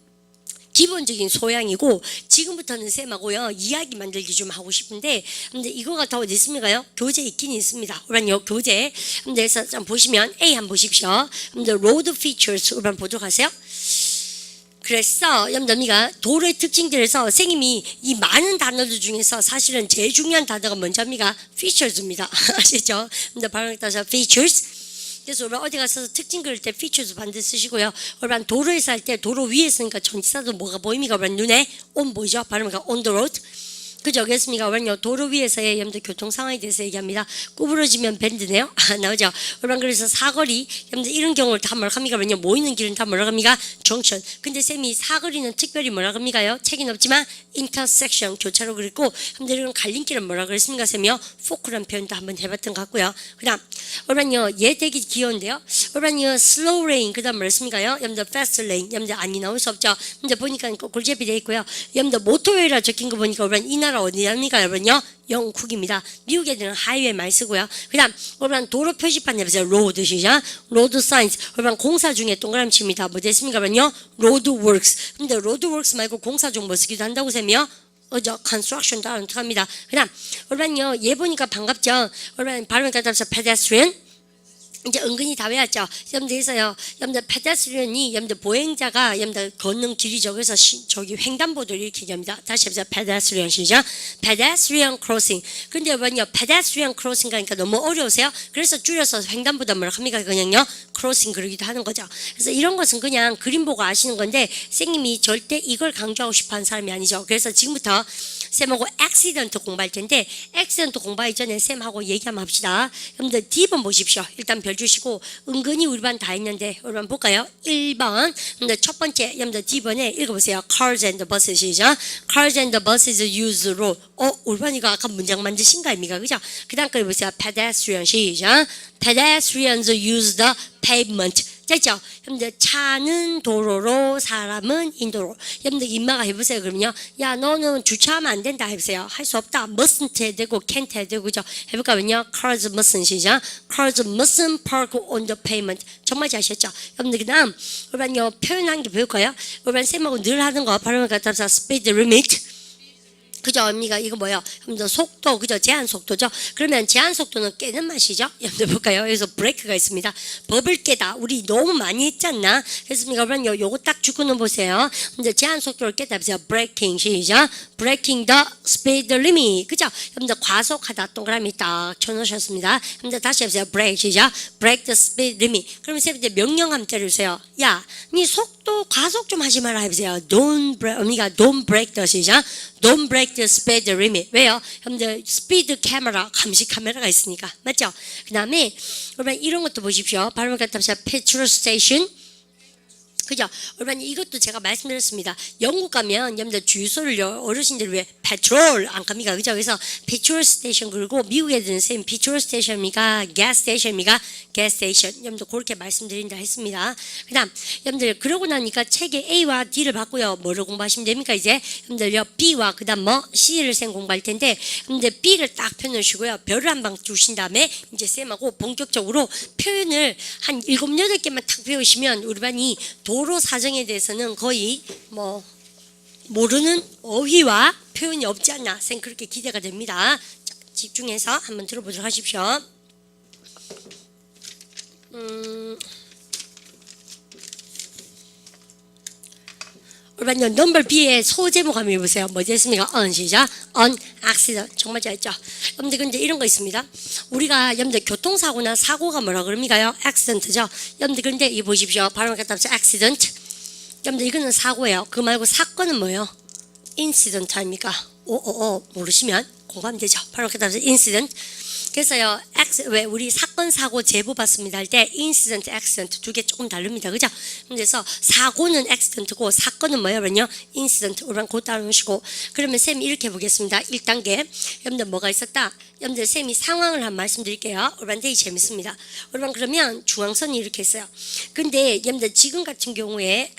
기본적인 소양이고 지금부터는 쌤하고요 이야기 만들기 좀 하고 싶은데 근데 이거가 더 어디 있습니까요? 교재 있긴 있습니다. 그러면 교재 그래서 좀 보시면 A 한번 보십시오. 근데 road features 한번 보도록 하세요. 그래서 여러분들가 도로의 특징들에서 선생님이 이 많은 단어들 중에서 사실은 제일 중요한 단어가 뭔지입니까? features입니다. 아시죠? 근데 바로 따서 features. 그래서 우리 어디 가서 특징 그릴 때 features 반드시 쓰시고요. 우리 도로에서 할 때 도로 위에 있으니까 전치사도 뭐가 보입니까? 우리 눈에 on 보이죠? 발음가 on the road. 그죠? 그렇습니까? 우리 도로 위에서의 여러분들 교통 상황에 대해서 얘기합니다. 구부러지면 밴드네요. 나오죠? 우리 그래서 사거리 여러분들 이런 경우를 다 뭐라 합니까? 왜냐 모이는 길은 다 뭐라 합니까? 정션. 근데 쌤이 사거리는 특별히 뭐라 합니까요? 책은 없지만 intersection 교차로 그랬고 여러분들 이런 갈림길은 뭐라 그랬습니까? 쌤이요? 포크란 표현도 한번 해봤던 것 같고요. 그다음 우리는요 얘 되게 귀여운데요. 우리는요 slow lane 그다음 뭐랬습니까요? 여러분들 fast lane 여러분들 아니 나올 수 없죠. 근데 보니까 골제비 돼 있고요. 여러분들 모토웨이라 적힌 거 보니까 우리는 이 나라 어디랍니까 여러분요? 영국입니다. 미국 애들은 하이웨이 많이 쓰고요. 그다음 여러분 도로 표지판 해보세요. 로드 시작. 로드 사인스. 여러분 공사 중에 동그라미 칩니다. 뭐 됐습니까 여러분요? 로드 워크스. 근데 로드 워크스 말고 공사 중 뭐 쓰기도 한다고 쌤이요? construction 다 합니다. 그다음 여러분요 얘 보니까 반갑죠. 여러분 발음을 갖다 pedestrian. 이제 은근히 다 외웠죠. 여러분들에서요. 여러분들 페데스트리언이 여러분들 보행자가 여러분들 걷는 길이죠. 그래서 저기 횡단보도를 이렇게 얘기합니다. 다시 해보세요. 페데스트리언 시죠. 페데스트리언 크로싱. 근데 여러분요. 페데스트리언 크로싱 가니까 너무 어려우세요. 그래서 줄여서 횡단보도 뭐라 합니까? 그냥요. 크로싱 그러기도 하는 거죠. 그래서 이런 것은 그냥 그림 보고 아시는 건데 선생님이 절대 이걸 강조하고 싶어 하는 사람이 아니죠. 그래서 지금부터 쌤하고 액시던트 공부할 텐데 액시던트 공부하기 전에 쌤하고 얘기 한번 합시다. 여러분들 D번 보십시오. 일단 별 주시고 은근히 우리 반 다 있는데 우리 반 볼까요? 1번 근데 첫 번째 여러분들 D번에 읽어보세요. Cars and buss이죠. Cars and buses use road. 우리 반 이거 아까 문장 만드신 거 아닙니까? 그죠? 그 다음 거 보세요. Pedestrian 시죠. Pedestrians use the pavement. 됐죠? 여러분들 차는 도로로 사람은 인도로. 여러분들 인마가 해보세요. 그러면요. 야 너는 주차하면 안 된다 해보세요. 할 수 없다. mustn't 해야 되고 can't 해야 되고 그죠? 해볼까요? Cars mustn't 시작. Cars mustn't park on the pavement. 정말 잘 하셨죠? 여러분들 그 다음 여러분요 표현한 게 배울까요? 여러분 쌤하고 늘 하는 거 발음을 갖다 서 speed limit. 그죠? 언니가 이거 뭐예요? 여러분들 속도 그죠? 제한 속도죠? 그러면 제한 속도는 깨는 맛이죠? 여러분들 볼까요? 여기서 브레이크가 있습니다. 법을 깨다. 우리 너무 많이 했지 않나? 그렇습니까? 그러면 요거 딱 주고는 보세요. 근데 제한 속도를 깨다 보세요. breaking 시작. breaking the speed limit. 그죠? 여러분들 과속하다 동그라미 딱 쳐놓으셨습니다. 여러분들 다시 해보세요. break 시작. break the speed limit. 그러면 쌤한테 명령 한번 때려주세요. 야, 니 속도 과속 좀 하지 마라 해보세요. don't break. 언니가 don't break the 시작. Don't break the speed limit. 왜요? 여러분들 스피드 카메라, 감시 카메라가 있으니까. 맞죠? 그 다음에 여러분 이런 것도 보십시오. 발음을 갖다 보세요. petrol station. 그죠? 여러분 이것도 제가 말씀드렸습니다. 영국 가면 여러분들 주유소를 어르신들 왜 페트롤 안 갑니까? 그죠? 그래서 petrol station 그리고 미국 애들은 쌤 petrol station입니까? gas station입니까? gas station. 여러분들 그렇게 말씀드린다 했습니다. 그 다음 여러분들 그러고 나니까 책에 A와 D를 받고요. 뭐를 공부하시면 됩니까? 이제 여러분들요 B와 그 다음 뭐 C를 쌤 공부할 텐데 여러분들 B를 딱 펴놓으시고요. 별을 한 방 주신 다음에 이제 쌤하고 본격적으로 표현을 한 7, 8개만 탁 배우시면 우리 반이 도로 사정에 대해서는 거의 뭐 모르는 어휘와 표현이 없지 않나 쌤 그렇게 기대가 됩니다. 자, 집중해서 한번 들어보도록 하십시오. 우리반요 넘버 B의 소제목 한번 해보세요. 뭐 됐습니까? 시작. accident. 정말 잘했죠. 여러분들 근데 이런 거 있습니다. 우리가 여러분들 교통사고나 사고가 뭐라 그럽니까요? accident죠. 여러분들 근데 이 보십시오. 발음을 갖다 보세요. accident. 여러분들 이거는 사고예요. 그거 말고 사건은 뭐예요? incident 아닙니까? 모르시면 공부하면 되죠. 발음을 갖다 보세요. incident. 그래서요, 왜 우리 사건 사고 제보 받습니다 할 때 incident, accident 두 개 조금 다릅니다, 그죠? 그래서 사고는 accident고 사건은 뭐냐면요, incident. 우리랑 곧 따라오시고 그러면 쌤이 이렇게 보겠습니다. 1단계 여러분들 뭐가 있었다? 여러분들 쌤이 상황을 한 말씀드릴게요. 여러분 되게 재밌습니다. 여러분 그러면 중앙선이 이렇게 있어요. 근데 여러분들 지금 같은 경우에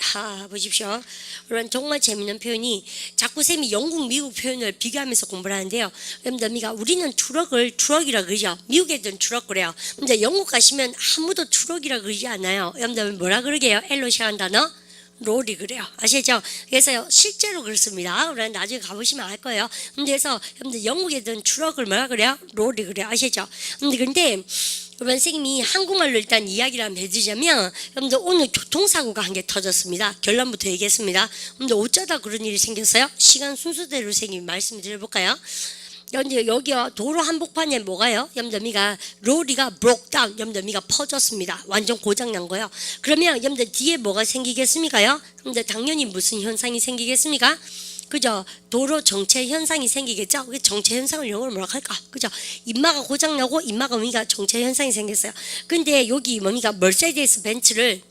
보십시오. 여러분 정말 재밌는 표현이 자꾸 쌤이 영국 미국 표현을 비교하면서 공부를 하는데요. 여러분들 우리는 트럭이라 그러죠. 미국 애들은 트럭 그래요. 근데 영국 가시면 아무도 트럭이라 그러지 않아요. 여러분들 뭐라 그러게요? 엘로 시작한 단어? 롤이 그래요. 아시죠? 그래서요, 실제로 그렇습니다. 그러나 나중에 가보시면 알 거예요. 그래서 여러분들 영국 애들은 트럭을 뭐라 그래요? 롤이 그래요. 아시죠? 근데 여러분 선생님이 한국말로 일단 이야기를 한번 해드리자면 여러분들 오늘 교통사고가 한 개 터졌습니다. 결론부터 얘기했습니다. 근데 어쩌다 그런 일이 생겼어요? 시간 순서대로 선생님이 말씀을 드려볼까요? 여기요 도로 한복판에 뭐가요? 염더미가 로리가 broke down, 염더미가 퍼졌습니다. 완전 고장 난 거예요. 그러면 염더 뒤에 뭐가 생기겠습니까요? 근데 당연히 무슨 현상이 생기겠습니까? 그죠? 도로 정체 현상이 생기겠죠? 그 정체 현상을 영어로 뭐라 할까? 그죠? 인마가 고장 나고 인마가 뭡니까? 정체 현상이 생겼어요. 근데 여기 뭡니까? 머세디스 벤츠를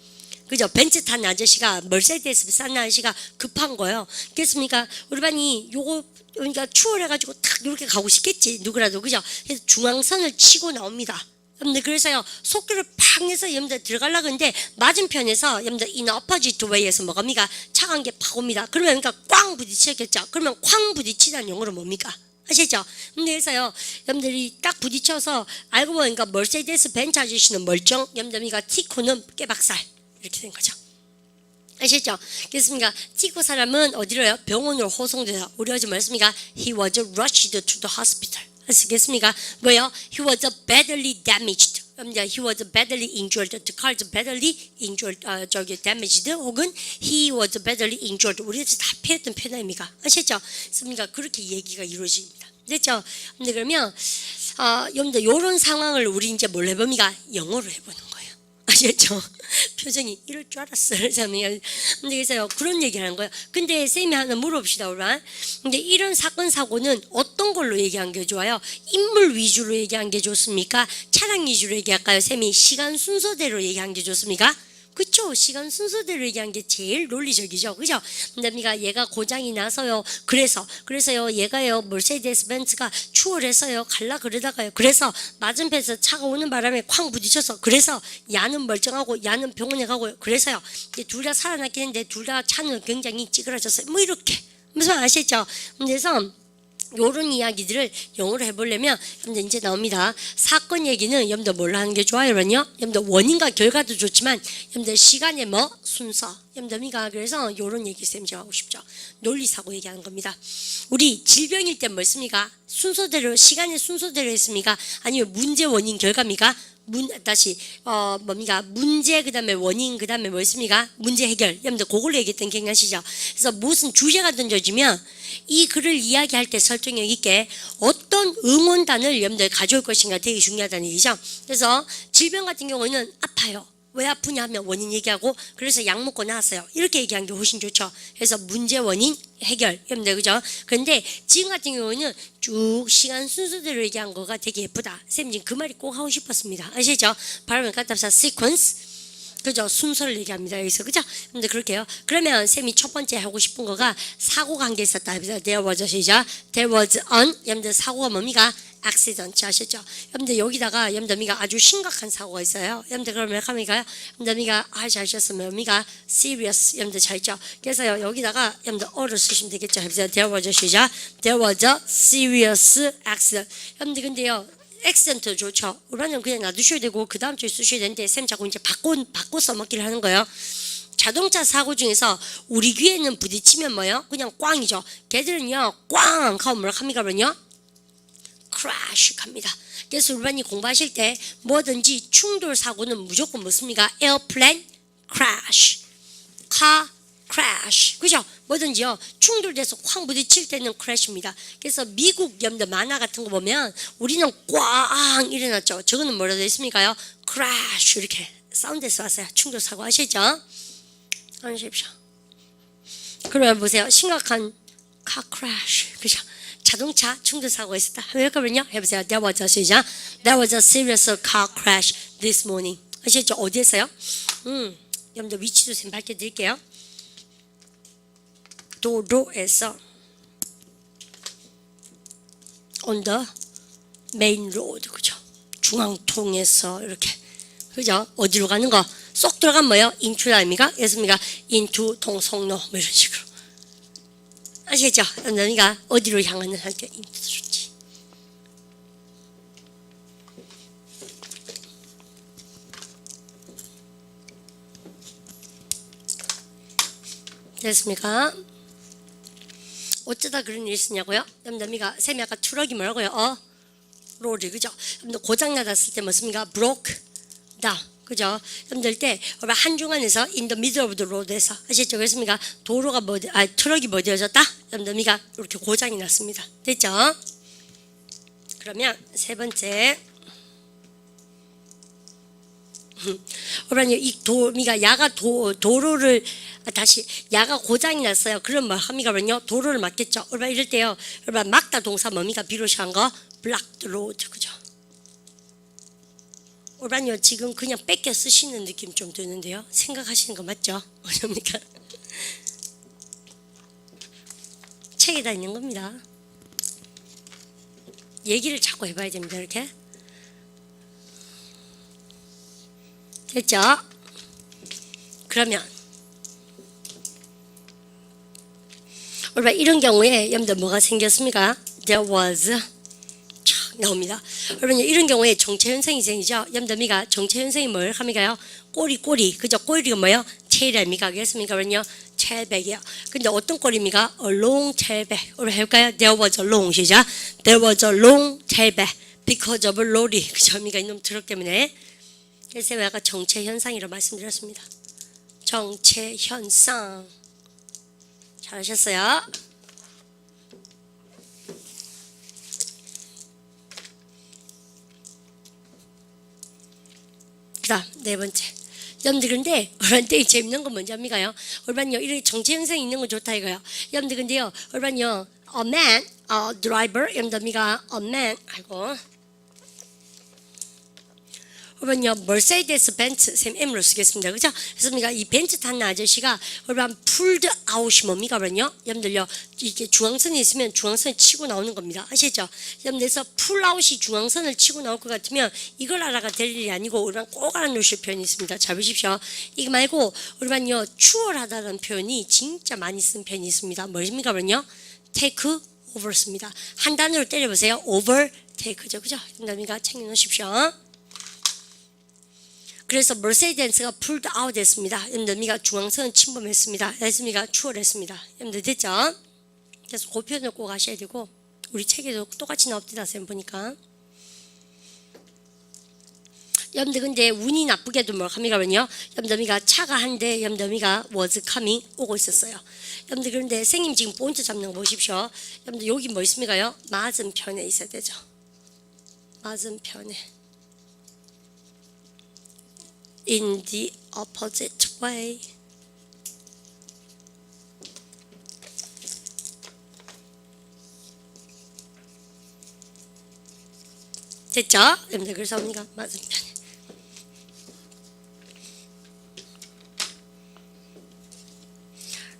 그죠? 벤츠 탄 아저씨가 머세디스 싼 아저씨가 급한 거예요. 그렇습니까? 우리 반이 요거 그러니까 추월해가지고 탁 이렇게 가고 싶겠지 누구라도 그죠? 그래서 중앙선을 치고 나옵니다. 여러분들 그래서요 속도를 팍 내서 여러분들 들어가려고 하는데 맞은편에서 여러분들 in opposite way에서 뭐갑니까? 차가 한 개 팍 옵니다. 그러면 그러니까 꽝 부딪히겠죠. 그러면 쾅 부딪히다는 영어로 뭡니까? 아시죠? 근데 그래서요 여러분들이 딱 부딪혀서 알고 보니까 머세디스 벤츠 아저씨는 멀쩡, 여러분들이가 티코는 깨박살 이렇게 된 거죠. 아시죠? 그렇습니까? 티코 사람은 어디로요? 병원으로 호송돼서 우리 어제 말씀이니까 he was rushed to the hospital. 아시겠습니까? 뭐요? He was badly damaged. He was badly injured. The car is badly injured. damaged. 혹은 he was badly injured. 우리 다 패했던 표현입니까? 아시죠? 그렇습니까? 그렇게 얘기가 이루어집니다. 됐죠? 근데 그러면 여러분들 이런 상황을 우리 이제 뭘 해봅니까? 영어로 해보는 거예요. 아시겠죠? 표정이 이럴 줄 알았어요. 근데 그래서 그런 얘기를 하는 거예요. 근데 쌤이 하나 물어봅시다. 우리가. 근데 이런 사건 사고는 어떤 걸로 얘기한 게 좋아요? 인물 위주로 얘기한 게 좋습니까? 차량 위주로 얘기할까요? 쌤이 시간 순서대로 얘기한 게 좋습니까? 그쵸? 시간 순서대로 얘기한 게 제일 논리적이죠. 그죠? 근데 얘가 고장이 나서요. 그래서요. 얘가요. 머세디스 벤츠가 추월해서요. 갈라 그러다가요. 그래서 맞은편에서 차가 오는 바람에 쾅 부딪혀서 그래서 야는 멀쩡하고 야는 병원에 가고요. 그래서요. 둘 다 살아났긴 했는데 둘 다 차는 굉장히 찌그러졌어요. 뭐 이렇게. 무슨 아시죠? 그래서 요런 이야기들을 영어로 해보려면 여러분들 이제 나옵니다. 사건 얘기는 여러분들 뭘로 하는 게 좋아요? 여러분들 원인과 결과도 좋지만 여러분들 시간의 순서 여러분들 그래서 요런 얘기 쌤 제가 하고 싶죠. 논리사고 얘기하는 겁니다. 우리 질병일 때 뭐였습니까? 순서대로 시간의 순서대로 했습니까? 아니면 문제 원인 결과입니까? 문제 그다음에 원인 그다음에 뭐였습니까? 문제 해결. 여러분들 그걸로 얘기했던 기억나시죠? 그래서 무슨 주제가 던져지면 이 글을 이야기할 때 설득력 있게 어떤 응원단을 여러분들 가져올 것인가 되게 중요하다는 얘기죠. 그래서 질병 같은 경우는 아파요. 왜 아프냐 하면 원인 얘기하고 그래서 약 먹고 나왔어요. 이렇게 얘기하는 게 훨씬 좋죠. 그래서 문제 원인 해결 여러분들 그죠? 그런데 지금 같은 경우는 쭉 시간 순서대로 얘기한 거가 되게 예쁘다. 쌤 지금 그 말이 꼭 하고 싶었습니다. 아시죠? 발음을 갖다 서 시퀀스 그죠? 순서를 얘기합니다. 여기서 그죠? 근데 그렇게요. 그러면 쌤이 첫 번째 하고 싶은 거가 사고가 한 개 있었다. There was 시작. There was an 여러분들 사고가 뭡니까? accident 아셨죠? 여러분들 여기다가 여러분들 아주 심각한 사고가 있어요. 여러분들 그러면 합니까요? 여러분들 잘하셨으면 여러분들 serious 여러분들 잘했죠? 그래서 여기다가 여러분들 어를 쓰시면 되겠죠? There was 시작. There was a serious accident. 여러분들 근데요. 액센트 좋죠. 우리는 그냥 놔두셔야 되고 그 다음 주에 쓰셔야 되는데 쌤 자꾸 이제 바꿔 써먹기를 하는 거예요. 자동차 사고 중에서 우리 귀에는 부딪히면 뭐요? 그냥 꽝이죠. 걔들은요 꽝 하고 뭐라 합니까? 그러면요 crash 갑니다. 그래서 우리반이 공부하실 때 뭐든지 충돌 사고는 무조건 뭐습니까? airplane crash, car crash, 그죠? 뭐든지요 충돌돼서 확 부딪힐 때는 crash입니다. 그래서 미국 여러분들 만화 같은 거 보면 우리는 꽝 일어났죠. 저거는 뭐라 되어 있습니까요? crash 이렇게 사운드에서 왔어요. 충돌 사고 아시죠? 아시십시오. 그러면 보세요. 심각한 car crash, 그죠? 자동차 충돌 사고가 있었다. 왜냐면요 해보세요. There was a serious car crash this morning. 아시죠? 어디에서요? 여러분들 위치도 좀 밝혀드릴게요. 도로에서 on the 메인 로드, 그죠? 중앙통에서 이렇게, 그죠? 어디로 가는 거? 쏙 들어가면 뭐예요? 인투 아닙니까? 예습니까? 인투 동성로 뭐 이런 식으로. 아시겠죠? 그러니까 어디로 향하는 할때 인투지. 됐습니까? 어쩌다 그런 일이 있었냐고요? 여러분들 쌤이 아까 트럭이 뭐라고요? 로드, 그죠? 여러분들 고장나갔을 때 뭐습니까? broke down, 그죠? 여러분들 때 한중간에서 in the middle of the road에서 아시죠? 그렇습니까? 도로가 트럭이 뭐 되어졌다? 여러분들 이렇게 고장이 났습니다. 됐죠? 그러면 세 번째, 그러면 야가 도로를 다시 야가 고장이 났어요. 그럼 뭐 합니까요? 도로를 막겠죠. 이럴 때요. 막다 동사 뭡니까? 비로시한 거 block the road, 그죠? 지금 그냥 뺏겨 쓰시는 느낌 좀 드는데요. 생각하시는 거 맞죠? 어렵니까? 책에다 있는 겁니다. 얘기를 자꾸 해봐야 됩니다. 이렇게. 됐죠? 그러면 이런 경우에 여러분들 뭐가 생겼습니까? There was 나옵니다. 여러분 이런 경우에 정체 현상이 생기죠. 여러분들 정체 현상이 뭘 합니까요? 꼬리, 그죠? 꼬리가 뭐예요? tail입니까? 그랬습니까? 그러면요 tailback이요. 근데 어떤 꼬리입니까? A long tailback. 우리 해볼까요? There was a long, 시작. There was a long tailback because of a lorry. 그죠? 이놈 트럭 때문에. 그래서 제가 아까 정체 현상이라고 말씀드렸습니다. 정체 현상. 잘하셨어요? 그다음 네 번째. 여러분들 근데 얼반때 재밌는 건 뭔지 압니까요? 얼반요 이렇게 정체 현상이 있는 건 좋다 이거요. 여러분들 근데요 얼반요 a man, a driver, 여러분들 a man, 아이고. 그러면요 머세데스 벤츠 쌤 M으로 쓰겠습니다. 그죠? 그래서 이 벤츠 타는 아저씨가 그러면 풀드 아웃이 뭡니까? 그러면요 여러분들요 이게 중앙선이 있으면 중앙선을 치고 나오는 겁니다. 아시죠? 여러분들서 풀 아웃이 중앙선을 치고 나올 것 같으면 이걸 알아가 될 일이 아니고 우리만 꼭 알아놓으실 표현이 있습니다. 잘 보십시오. 이거 말고 우리만요 추월하다는 표현이 진짜 많이 쓴 표현이 있습니다. 뭐입니까? 그러면요 take over습니다. 한 단어로 때려보세요. overtake죠. 그죠? 여러분들 챙겨놓으십시오. 그래서 머세디스가 풀드 아웃 했습니다. 여러분들 중앙선을 침범했습니다. 했습니까? 추월했습니다. 여러분들 됐죠? 그래서 그 표현을 꼭 아셔야 되고 우리 책에도 똑같이 나옵니다. 쌤 보니까. 여러분들 근데 운이 나쁘게도 뭐 합니까요? 여러분들 차가 한 대 여러분들 was coming 오고 있었어요. 여러분들 그런데 선생님 지금 포인트 잡는 거 보십시오. 여러분들 여기 뭐 있습니까요? 맞은편에 있어야 되죠. 맞은편에. In the opposite way. 됐죠? 여러분들 그래서 우리가 맞은편에.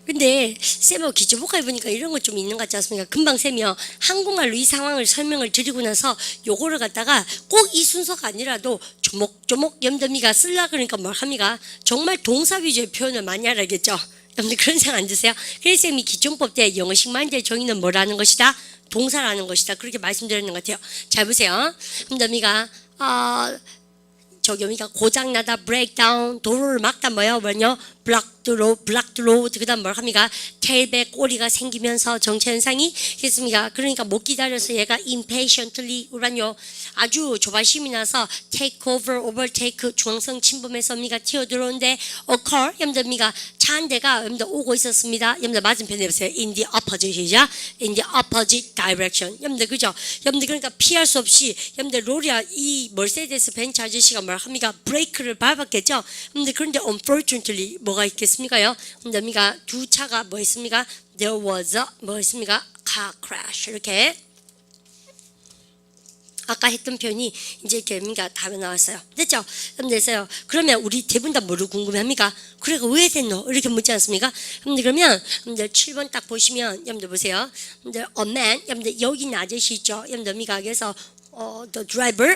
근데 쌤하고 기초복합 해보니까 이런 거 좀 있는 것 같지 않습니까? 금방 쌤이요 한국말로 이 상황을 설명을 드리고 나서 요거를 갖다가 꼭 이 순서가 아니라도 조목조목 염더미가 쓸라 그러니까 뭘 합니까? 정말 동사 위주의 표현을 많이 알아야겠죠? 여러분들 그런 생각 안 드세요? 그래서 쌤이 기존법 때 영어식 마인드의 정의는 뭐라는 것이다? 동사라는 것이다. 그렇게 말씀드리는 것 같아요. 잘 보세요. 염더미가 여기가 고장나다, breakdown, 도로를 막다 뭐요? block the road, 그 다음 뭘 합니까? tailback, 꼬리가 생기면서 정체 현상이 있습니다. 그러니까 못 기다려서 얘가 impatiently, 우란요 아주 조바심이 나서 take over, overtake, 중앙선 침범해서 미가 튀어들어오는데 occur, 여러분들 차 한 대가 여러분들 오고 있었습니다. 여러분들 맞은편에 보세요. in the opposite이자 in the opposite direction. 여러분들 그죠? 여러분들 그러니까 피할 수 없이 여러분들 로리아 이 머세데스 벤츠 아저씨가 뭘 합니까? 브레이크를 밟았겠죠? 여러분들 그런데 unfortunately 뭐가 있겠습니까요? 여러분들 두 차가 뭐 있습니까? There was a 뭐 있습니까? car crash. 이렇게 아까 했던 표현이 이제 이렇게 답이 나왔어요. 됐죠? 됐어요. 그러면 우리 대부분 다 뭐를 궁금해합니까? 그래 왜 됐노? 이렇게 묻지 않습니까? 그러면 7번 딱 보시면 여러분들 보세요. 여러분들 a man, 여러분들 여기 있는 아저씨 있죠? 여러분들 그래서 the driver.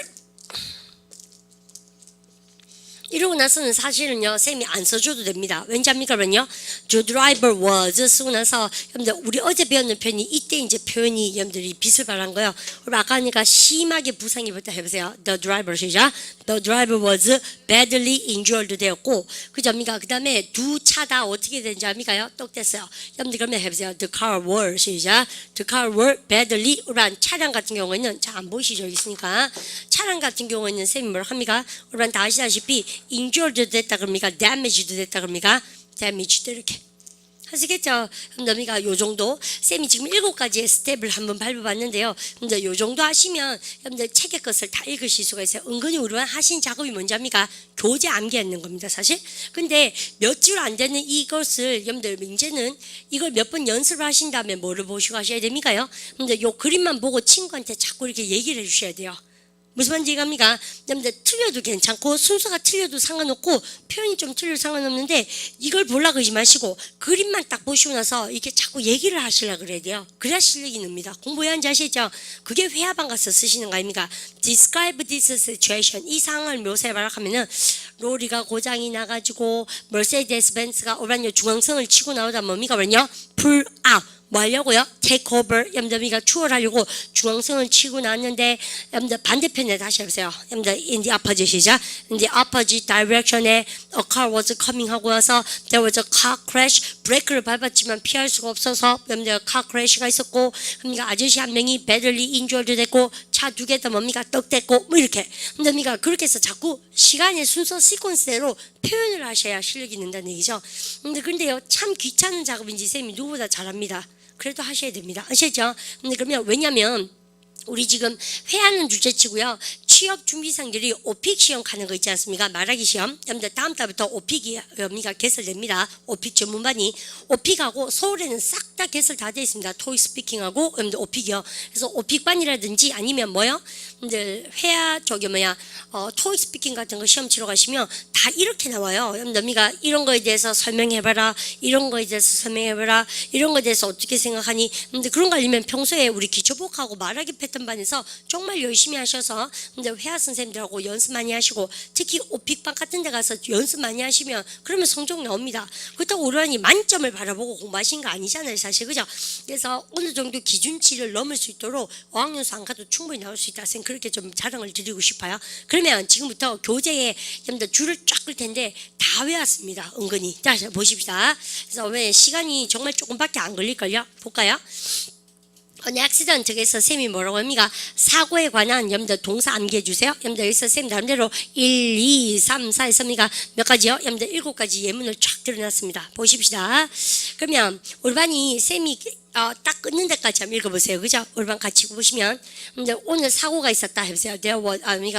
이러고 나서는 사실은요 쌤이 안 써줘도 됩니다. 왠지 합니까? 그러면요 the driver was 쓰고 나서 여러분들 우리 어제 배웠는 표현이 이때 이제 표현이 여러분들이 빛을 발한 거예요. 우리 아까 하니까 심하게 부상 입었다 해보세요. The driver 시작. The driver was badly injured 되었고 그죠? 합니까? 그 다음에 두 차다 어떻게 되는지 합니까요? 똑 됐어요. 여러분들 그러면 해보세요. The car were 시작. The car were badly 우란 차량 같은 경우에는 잘 안 보이시죠? 여기 있으니까 차량 같은 경우에는 쌤이 뭐라 합니까? 우란 다 아시다시피 injured 됐다 그럽니까? damaged 됐다 그럽니까? damaged 이렇게 하시겠죠? 여러분들 요 정도 쌤이 지금 7가지의 스텝을 한번 밟아봤는데요. 근데 요 정도 하시면 여러분들 책의 것을 다 읽으실 수가 있어요. 은근히 우리가 하신 작업이 뭔지 압니까? 교재 암기하는 겁니다 사실. 근데 몇 줄 안 되는 이것을 여러분들 이제는 이걸 몇 번 연습을 하신 다음에 뭐를 보시고 하셔야 됩니까요? 근데 요 그림만 보고 친구한테 자꾸 이렇게 얘기를 해주셔야 돼요. 무슨 말인지 이해갑니까? 여러분들 틀려도 괜찮고 순서가 틀려도 상관없고 표현이 좀 틀려도 상관없는데 이걸 보려고 하지 마시고 그림만 딱 보시고 나서 이렇게 자꾸 얘기를 하시려고 그래야 돼요. 그래야 실력이 늡니다. 공부해야 하는지 아시죠? 그게 회화방 가서 쓰시는 거 아닙니까? Describe this situation. 이 상황을 묘사해봐라 하면은 로리가 고장이 나가지고 머세데스 벤츠가 오란요 중앙선을 치고 나오다 뭡니까? 그러냐? Pull out. 뭐 하려고요? take over. 여러분들 추월하려고 중앙선을 치고 나왔는데 여러분들 반대편에 다시 해보세요. 여러분들 in the opposite 시작. in the opposite direction에 a car was coming 하고 와서 there was a car crash. 브레이크를 밟았지만 피할 수가 없어서 여러분들 car crash가 있었고 그러니까 아저씨 한 명이 badly injured 됐고 차 두 개 더 뭡니까? 떡 됐고 뭐 이렇게 여러분들 그렇게 해서 자꾸 시간의 순서 시퀀스대로 표현을 하셔야 실력이 는다는 얘기죠. 근데요 참 귀찮은 작업인지 쌤이 누구보다 잘합니다. 그래도 하셔야 됩니다. 아시죠? 근데 그러면 왜냐면 우리 지금 회하는 주제치고요. 취업 준비생들이 오픽 시험 가는 거 있지 않습니까? 말하기 시험. 여러분들 다음 달부터 오픽이 개설됩니다. 오픽 전문반이 오픽하고 서울에는 싹 다 개설 다 되어 있습니다. 토익 스피킹하고 여러분들 오픽이요. 그래서 오픽반이라든지 아니면 뭐요? 여러분들 회화 토익 스피킹 같은 거 시험 치러 가시면 다 이렇게 나와요. 여러분들 이런 거에 대해서 설명해봐라. 이런 거에 대해서 설명해봐라. 이런 거에 대해서 어떻게 생각하니? 근데 그런 거 아니면 평소에 우리 기초복하고 말하기 패턴반에서 정말 열심히 하셔서 근데 회화 선생님들하고 연습 많이 하시고 특히 오픽반 같은 데 가서 연습 많이 하시면 그러면 성적 나옵니다. 그렇다고 우리만이 만점을 바라보고 공부하신 거 아니잖아요 사실. 그죠? 그래서 어느 정도 기준치를 넘을 수 있도록 어학연수 안 가도 충분히 나올 수 있다. 쌤 그렇게 좀 자랑을 드리고 싶어요. 그러면 지금부터 교재에 여러분들 줄을 쫙 끌 텐데 다 외웠습니다. 은근히. 자 보십시다. 그래서 왜 시간이 정말 조금밖에 안 걸릴걸요? 볼까요? accident에서 쌤이 뭐라고 합니까? 사고에 관한 여러분들 동사 암기해 주세요. 여러분들 여기서 쌤 나름대로 1, 2, 3, 4 했습니까? 몇 가지요? 여러분들 7가지 예문을 쫙 드러났습니다. 보십시다. 그러면 우리 반이 쌤이 딱 끊는 데까지 한번 읽어보세요. 그죠? 우리 반 같이 보시면 오늘 사고가 있었다 해보세요.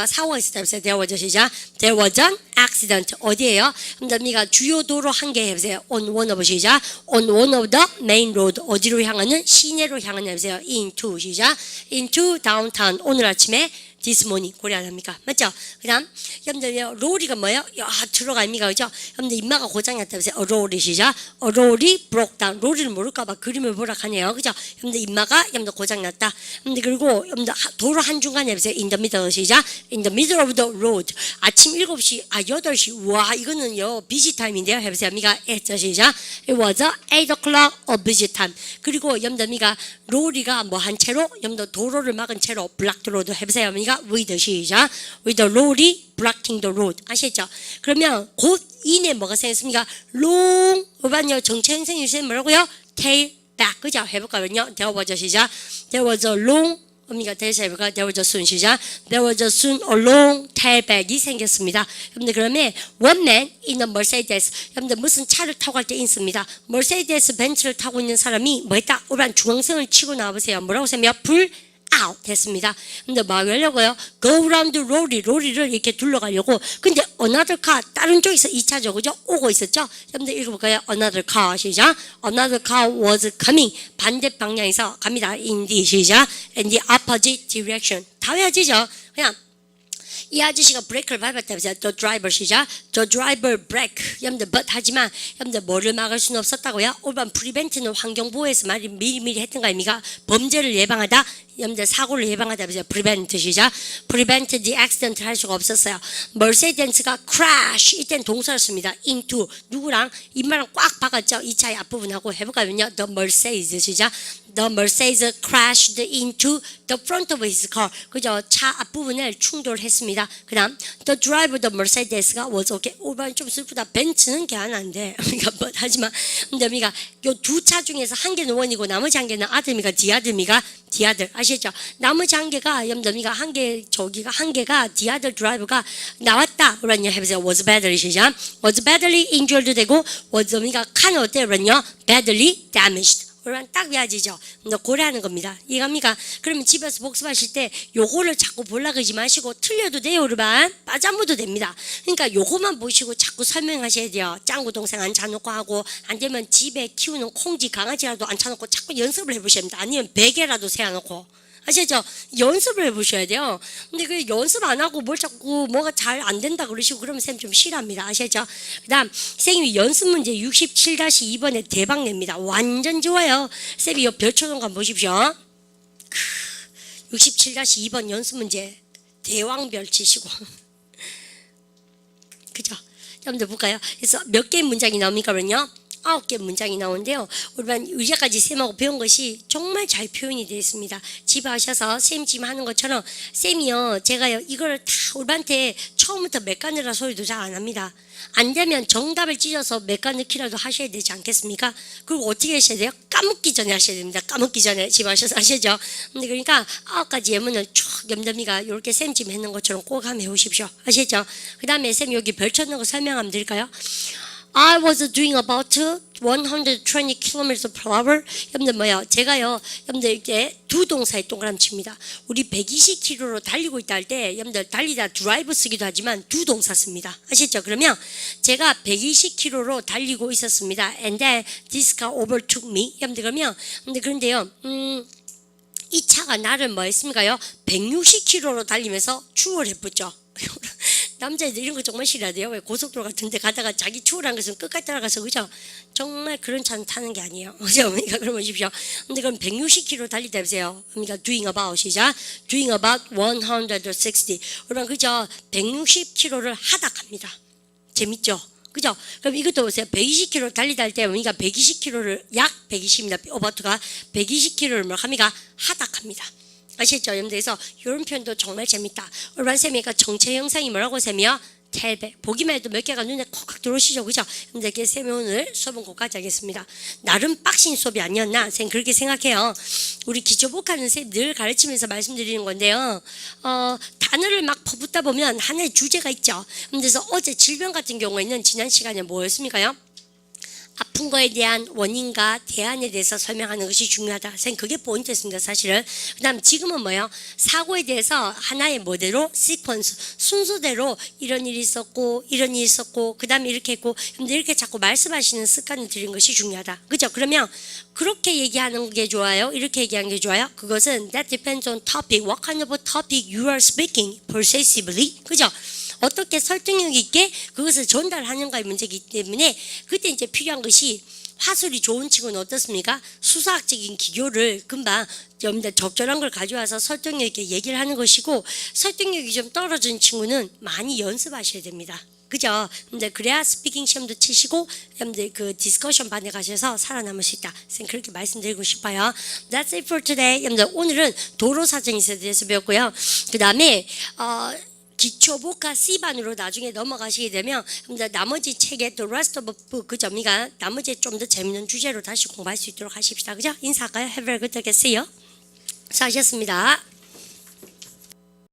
사고가 있었다 해보세요. There was 시작. There was an accident. 어디에요? 그러니까 주요 도로 한 개 해보세요. On one of 시작. On one of the main road. 어디로 향하는? 시내로 향하는 해보세요. Into 시작. Into downtown. 오늘 아침에 this morning 고려 안 합니까? 맞죠? 그 다음 여러분들 로리가 뭐예요? 들어갑니까? 그죠? 여러분들 인마가 고장났다 해보세요. 로리 시작. 로리 broke down. 로리를 모를까봐 그림을 보라 하네요. 그죠? 여러분들 인마가 여러분들 고장났다. 여러분들 그리고 여러분들 도로 한중간에 해보세요. in the middle 시작. in the middle of the road. 아침 7시 8시 와 이거는요 busy time인데요. 해보세요. 미가 at 시작. it was 8 o'clock a busy time. 그리고 여러분들 미가 로리가 뭐 한 채로 여러분들 도로를 막은 채로 blocked road 해보세요. 미가 with 시작. with the lorry blocking the road. 아시죠? 그러면 곧 이내 뭐가 생겼습니까? long 오반요 정채 선생님 주신 뭐라고요? tail back. 그죠? 해볼까요? there was 시작. there was a long 대해서 해볼까? there was a soon 시작. there was a soon a long tailback이 생겼습니다. 여러분들 그러면 one man in a Mercedes. 여러분들 무슨 차를 타고 갈 때 있습니다. 머세데스 벤츠를 타고 있는 사람이 뭐 했다? 오란 중앙선을 치고 나와보세요. 뭐라고 쓰면 불 out 됐습니다. 근데 뭐 하려고요? go around the 로리를 이렇게 둘러가려고. 근데 another car 다른 쪽에서 2차죠. 그죠? 오고 있었죠? 여러분들 읽어볼까요? another car 시작. another car was coming. 반대 방향에서 갑니다. in the 시작. in the opposite direction. 다 외워지죠? 그냥 이 아저씨가 브레이크를 밟았다면서요. The driver 시작. The driver brake. 여러분들 but 하지만 여러분들 뭐를 막을 수는 없었다고요? 올바른 prevent는 환경보호에서 말이 미리미리 했던 거 아닙니까? 범죄를 예방하다. 여러분들 사고를 예방하다면서요. prevent 시작. prevent the accident 할 수가 없었어요. Mercedes가 crash 이때는 동사를 씁니다. into 누구랑 입말랑 꽉 박았죠. 이 차의 앞부분하고 해볼까요? The Mercedes 시작. The Mercedes crashed into the front of his car. 그죠? 차 앞부분을 충돌했습니다. 그 다음 The driver, the Mercedes가 was okay. 올바른 좀 슬프다. 벤츠는 개안한데 그러니까 하지만 그러니까 요 두 차 중에서 한 개는 원이고 나머지 한 개는 아들미가 디아들미가 디아들 아시죠? 나머지 한 개가 염더미가 한 개 저기가 한 개가 디아들 드라이버가 나왔다. 그러냐 해보세요. was badly 시작. was badly injured 되고 was미가 칸 어때? 그러냐 badly damaged. 그러면 딱 외워지죠. 고려하는 겁니다. 이해갑니까? 그러면 집에서 복습하실 때 요거를 자꾸 보려 그러지 마시고 틀려도 돼요. 여러분. 빠져묻어도 됩니다. 그러니까 요거만 보시고 자꾸 설명하셔야 돼요. 짱구 동생 앉혀놓고 하고 안 되면 집에 키우는 콩쥐 강아지라도 앉혀놓고 자꾸 연습을 해보셔야 합니다. 아니면 베개라도 세워놓고. 아시죠? 연습을 해보셔야 돼요. 근데 그 연습 안 하고 뭘 자꾸 뭐가 잘 안 된다 그러시고 그러면 쌤 좀 싫어합니다. 아시죠? 그 다음 선생님이 연습 문제 67-2번에 대박 냅니다. 완전 좋아요. 쌤이 이 별초동 한번 보십시오. 67-2번 연습 문제 대왕별 치시고 그죠? 여러분들 볼까요? 그래서 몇 개의 문장이 나옵니까? 그러면요 9개 문장이 나오는데요. 우리만 의자까지 쌤하고 배운 것이 정말 잘 표현이 되어 있습니다. 집에 오셔서 쌤 지금 하는 것처럼 쌤이요 제가요 이걸 다 우리한테 처음부터 메까느라 소리도 잘 안 합니다. 안 되면 정답을 찢어서 메까느키라도 하셔야 되지 않겠습니까? 그리고 어떻게 하셔야 돼요? 까먹기 전에 하셔야 됩니다. 까먹기 전에 집에 오셔서 하시죠. 근데 그러니까 9가지 예문을 쭉 염담이가 이렇게 쌤 지금 했는 것처럼 꼭 한번 해보십시오. 아시죠? 그 다음에 쌤 여기 별 쳤는 거 설명 한번 드릴까요? I was doing about 120 km per hour. 여러분들 뭐요? 제가요, 여러분들 이렇게 두 동사에 동그라미 칩니다. 우리 120km로 달리고 있다 할 때, 여러분들 달리다 드라이브 쓰기도 하지만 두 동사 씁니다. 아시죠? 그러면 제가 120km로 달리고 있었습니다. And then this car overtook me. 여러분들 그러면, 그런데요, 이 차가 나를 뭐 했습니까요? 160km로 달리면서 추월해붙죠. 남자애들 이런 거 정말 싫어해요. 왜 고속도로 같은 데 가다가 자기 추월한 것은 끝까지 따라가서 그죠? 정말 그런 차는 타는 게 아니에요. 그죠? 그러니까 그러면 보십시오. 근데 그럼 160km 달리다 보세요. 그러니까 doing about 시작. doing about 160. 그러면 그죠? 160km를 하다 갑니다. 재밌죠? 그죠? 그럼 이것도 보세요. 120km 달리다 할 때 그러니까 120km를 약 120입니다. 오버트가 120km를 뭐 합니까? 하다 갑니다. 아시죠? 여러분들에서 이런 표현도 정말 재밌다. 얼반 쌤이니까 정체 형상이 뭐라고 쌤이요? 텔백. 보기만 해도 몇 개가 눈에 콕콕 들어오시죠? 그죠? 여러분들께 쌤이 오늘 수업은 거기까지 하겠습니다. 나름 빡신 수업이 아니었나? 쌤 그렇게 생각해요. 우리 기초복하는 쌤 늘 가르치면서 말씀드리는 건데요. 단어를 막 퍼붓다 보면 하나의 주제가 있죠. 그래서 어제 질병 같은 경우에는 지난 시간에 뭐였습니까요? 아픈 거에 대한 원인과 대안에 대해서 설명하는 것이 중요하다. 선생님 그게 포인트였습니다. 사실은. 그 다음 지금은 뭐예요? 사고에 대해서 하나의 모델로 시퀀스 순서대로 이런 일이 있었고 이런 일이 있었고 그 다음에 이렇게 했고 근데 이렇게 자꾸 말씀하시는 습관을 들인 것이 중요하다. 그죠? 그러면 그렇게 얘기하는 게 좋아요? 이렇게 얘기하는 게 좋아요? 그것은 that depends on topic. What kind of a topic you are speaking persuasively. 그죠? 어떻게 설득력 있게 그것을 전달하는가의 문제이기 때문에 그때 이제 필요한 것이 화술이 좋은 친구는 어떻습니까? 수사학적인 기교를 금방 적절한 걸 가져와서 설득력 있게 얘기를 하는 것이고 설득력이 좀 떨어진 친구는 많이 연습하셔야 됩니다. 그죠? 근데 그래야 스피킹 시험도 치시고 여러분들 그 디스커션 반에 가셔서 살아남을 수 있다. 선생님 그렇게 말씀드리고 싶어요. That's it for today. 여러분들 오늘은 도로사정에 대해서 배웠고요. 그 다음에 기초복화 C반으로 나중에 넘어가시게 되면 나머지 책의 The Rest of the Book 그 점이가 나머지 좀 더 재밌는 주제로 다시 공부할 수 있도록 하십시다. 그죠? 인사할까요? Have a good day. See you. 수고하셨습니다.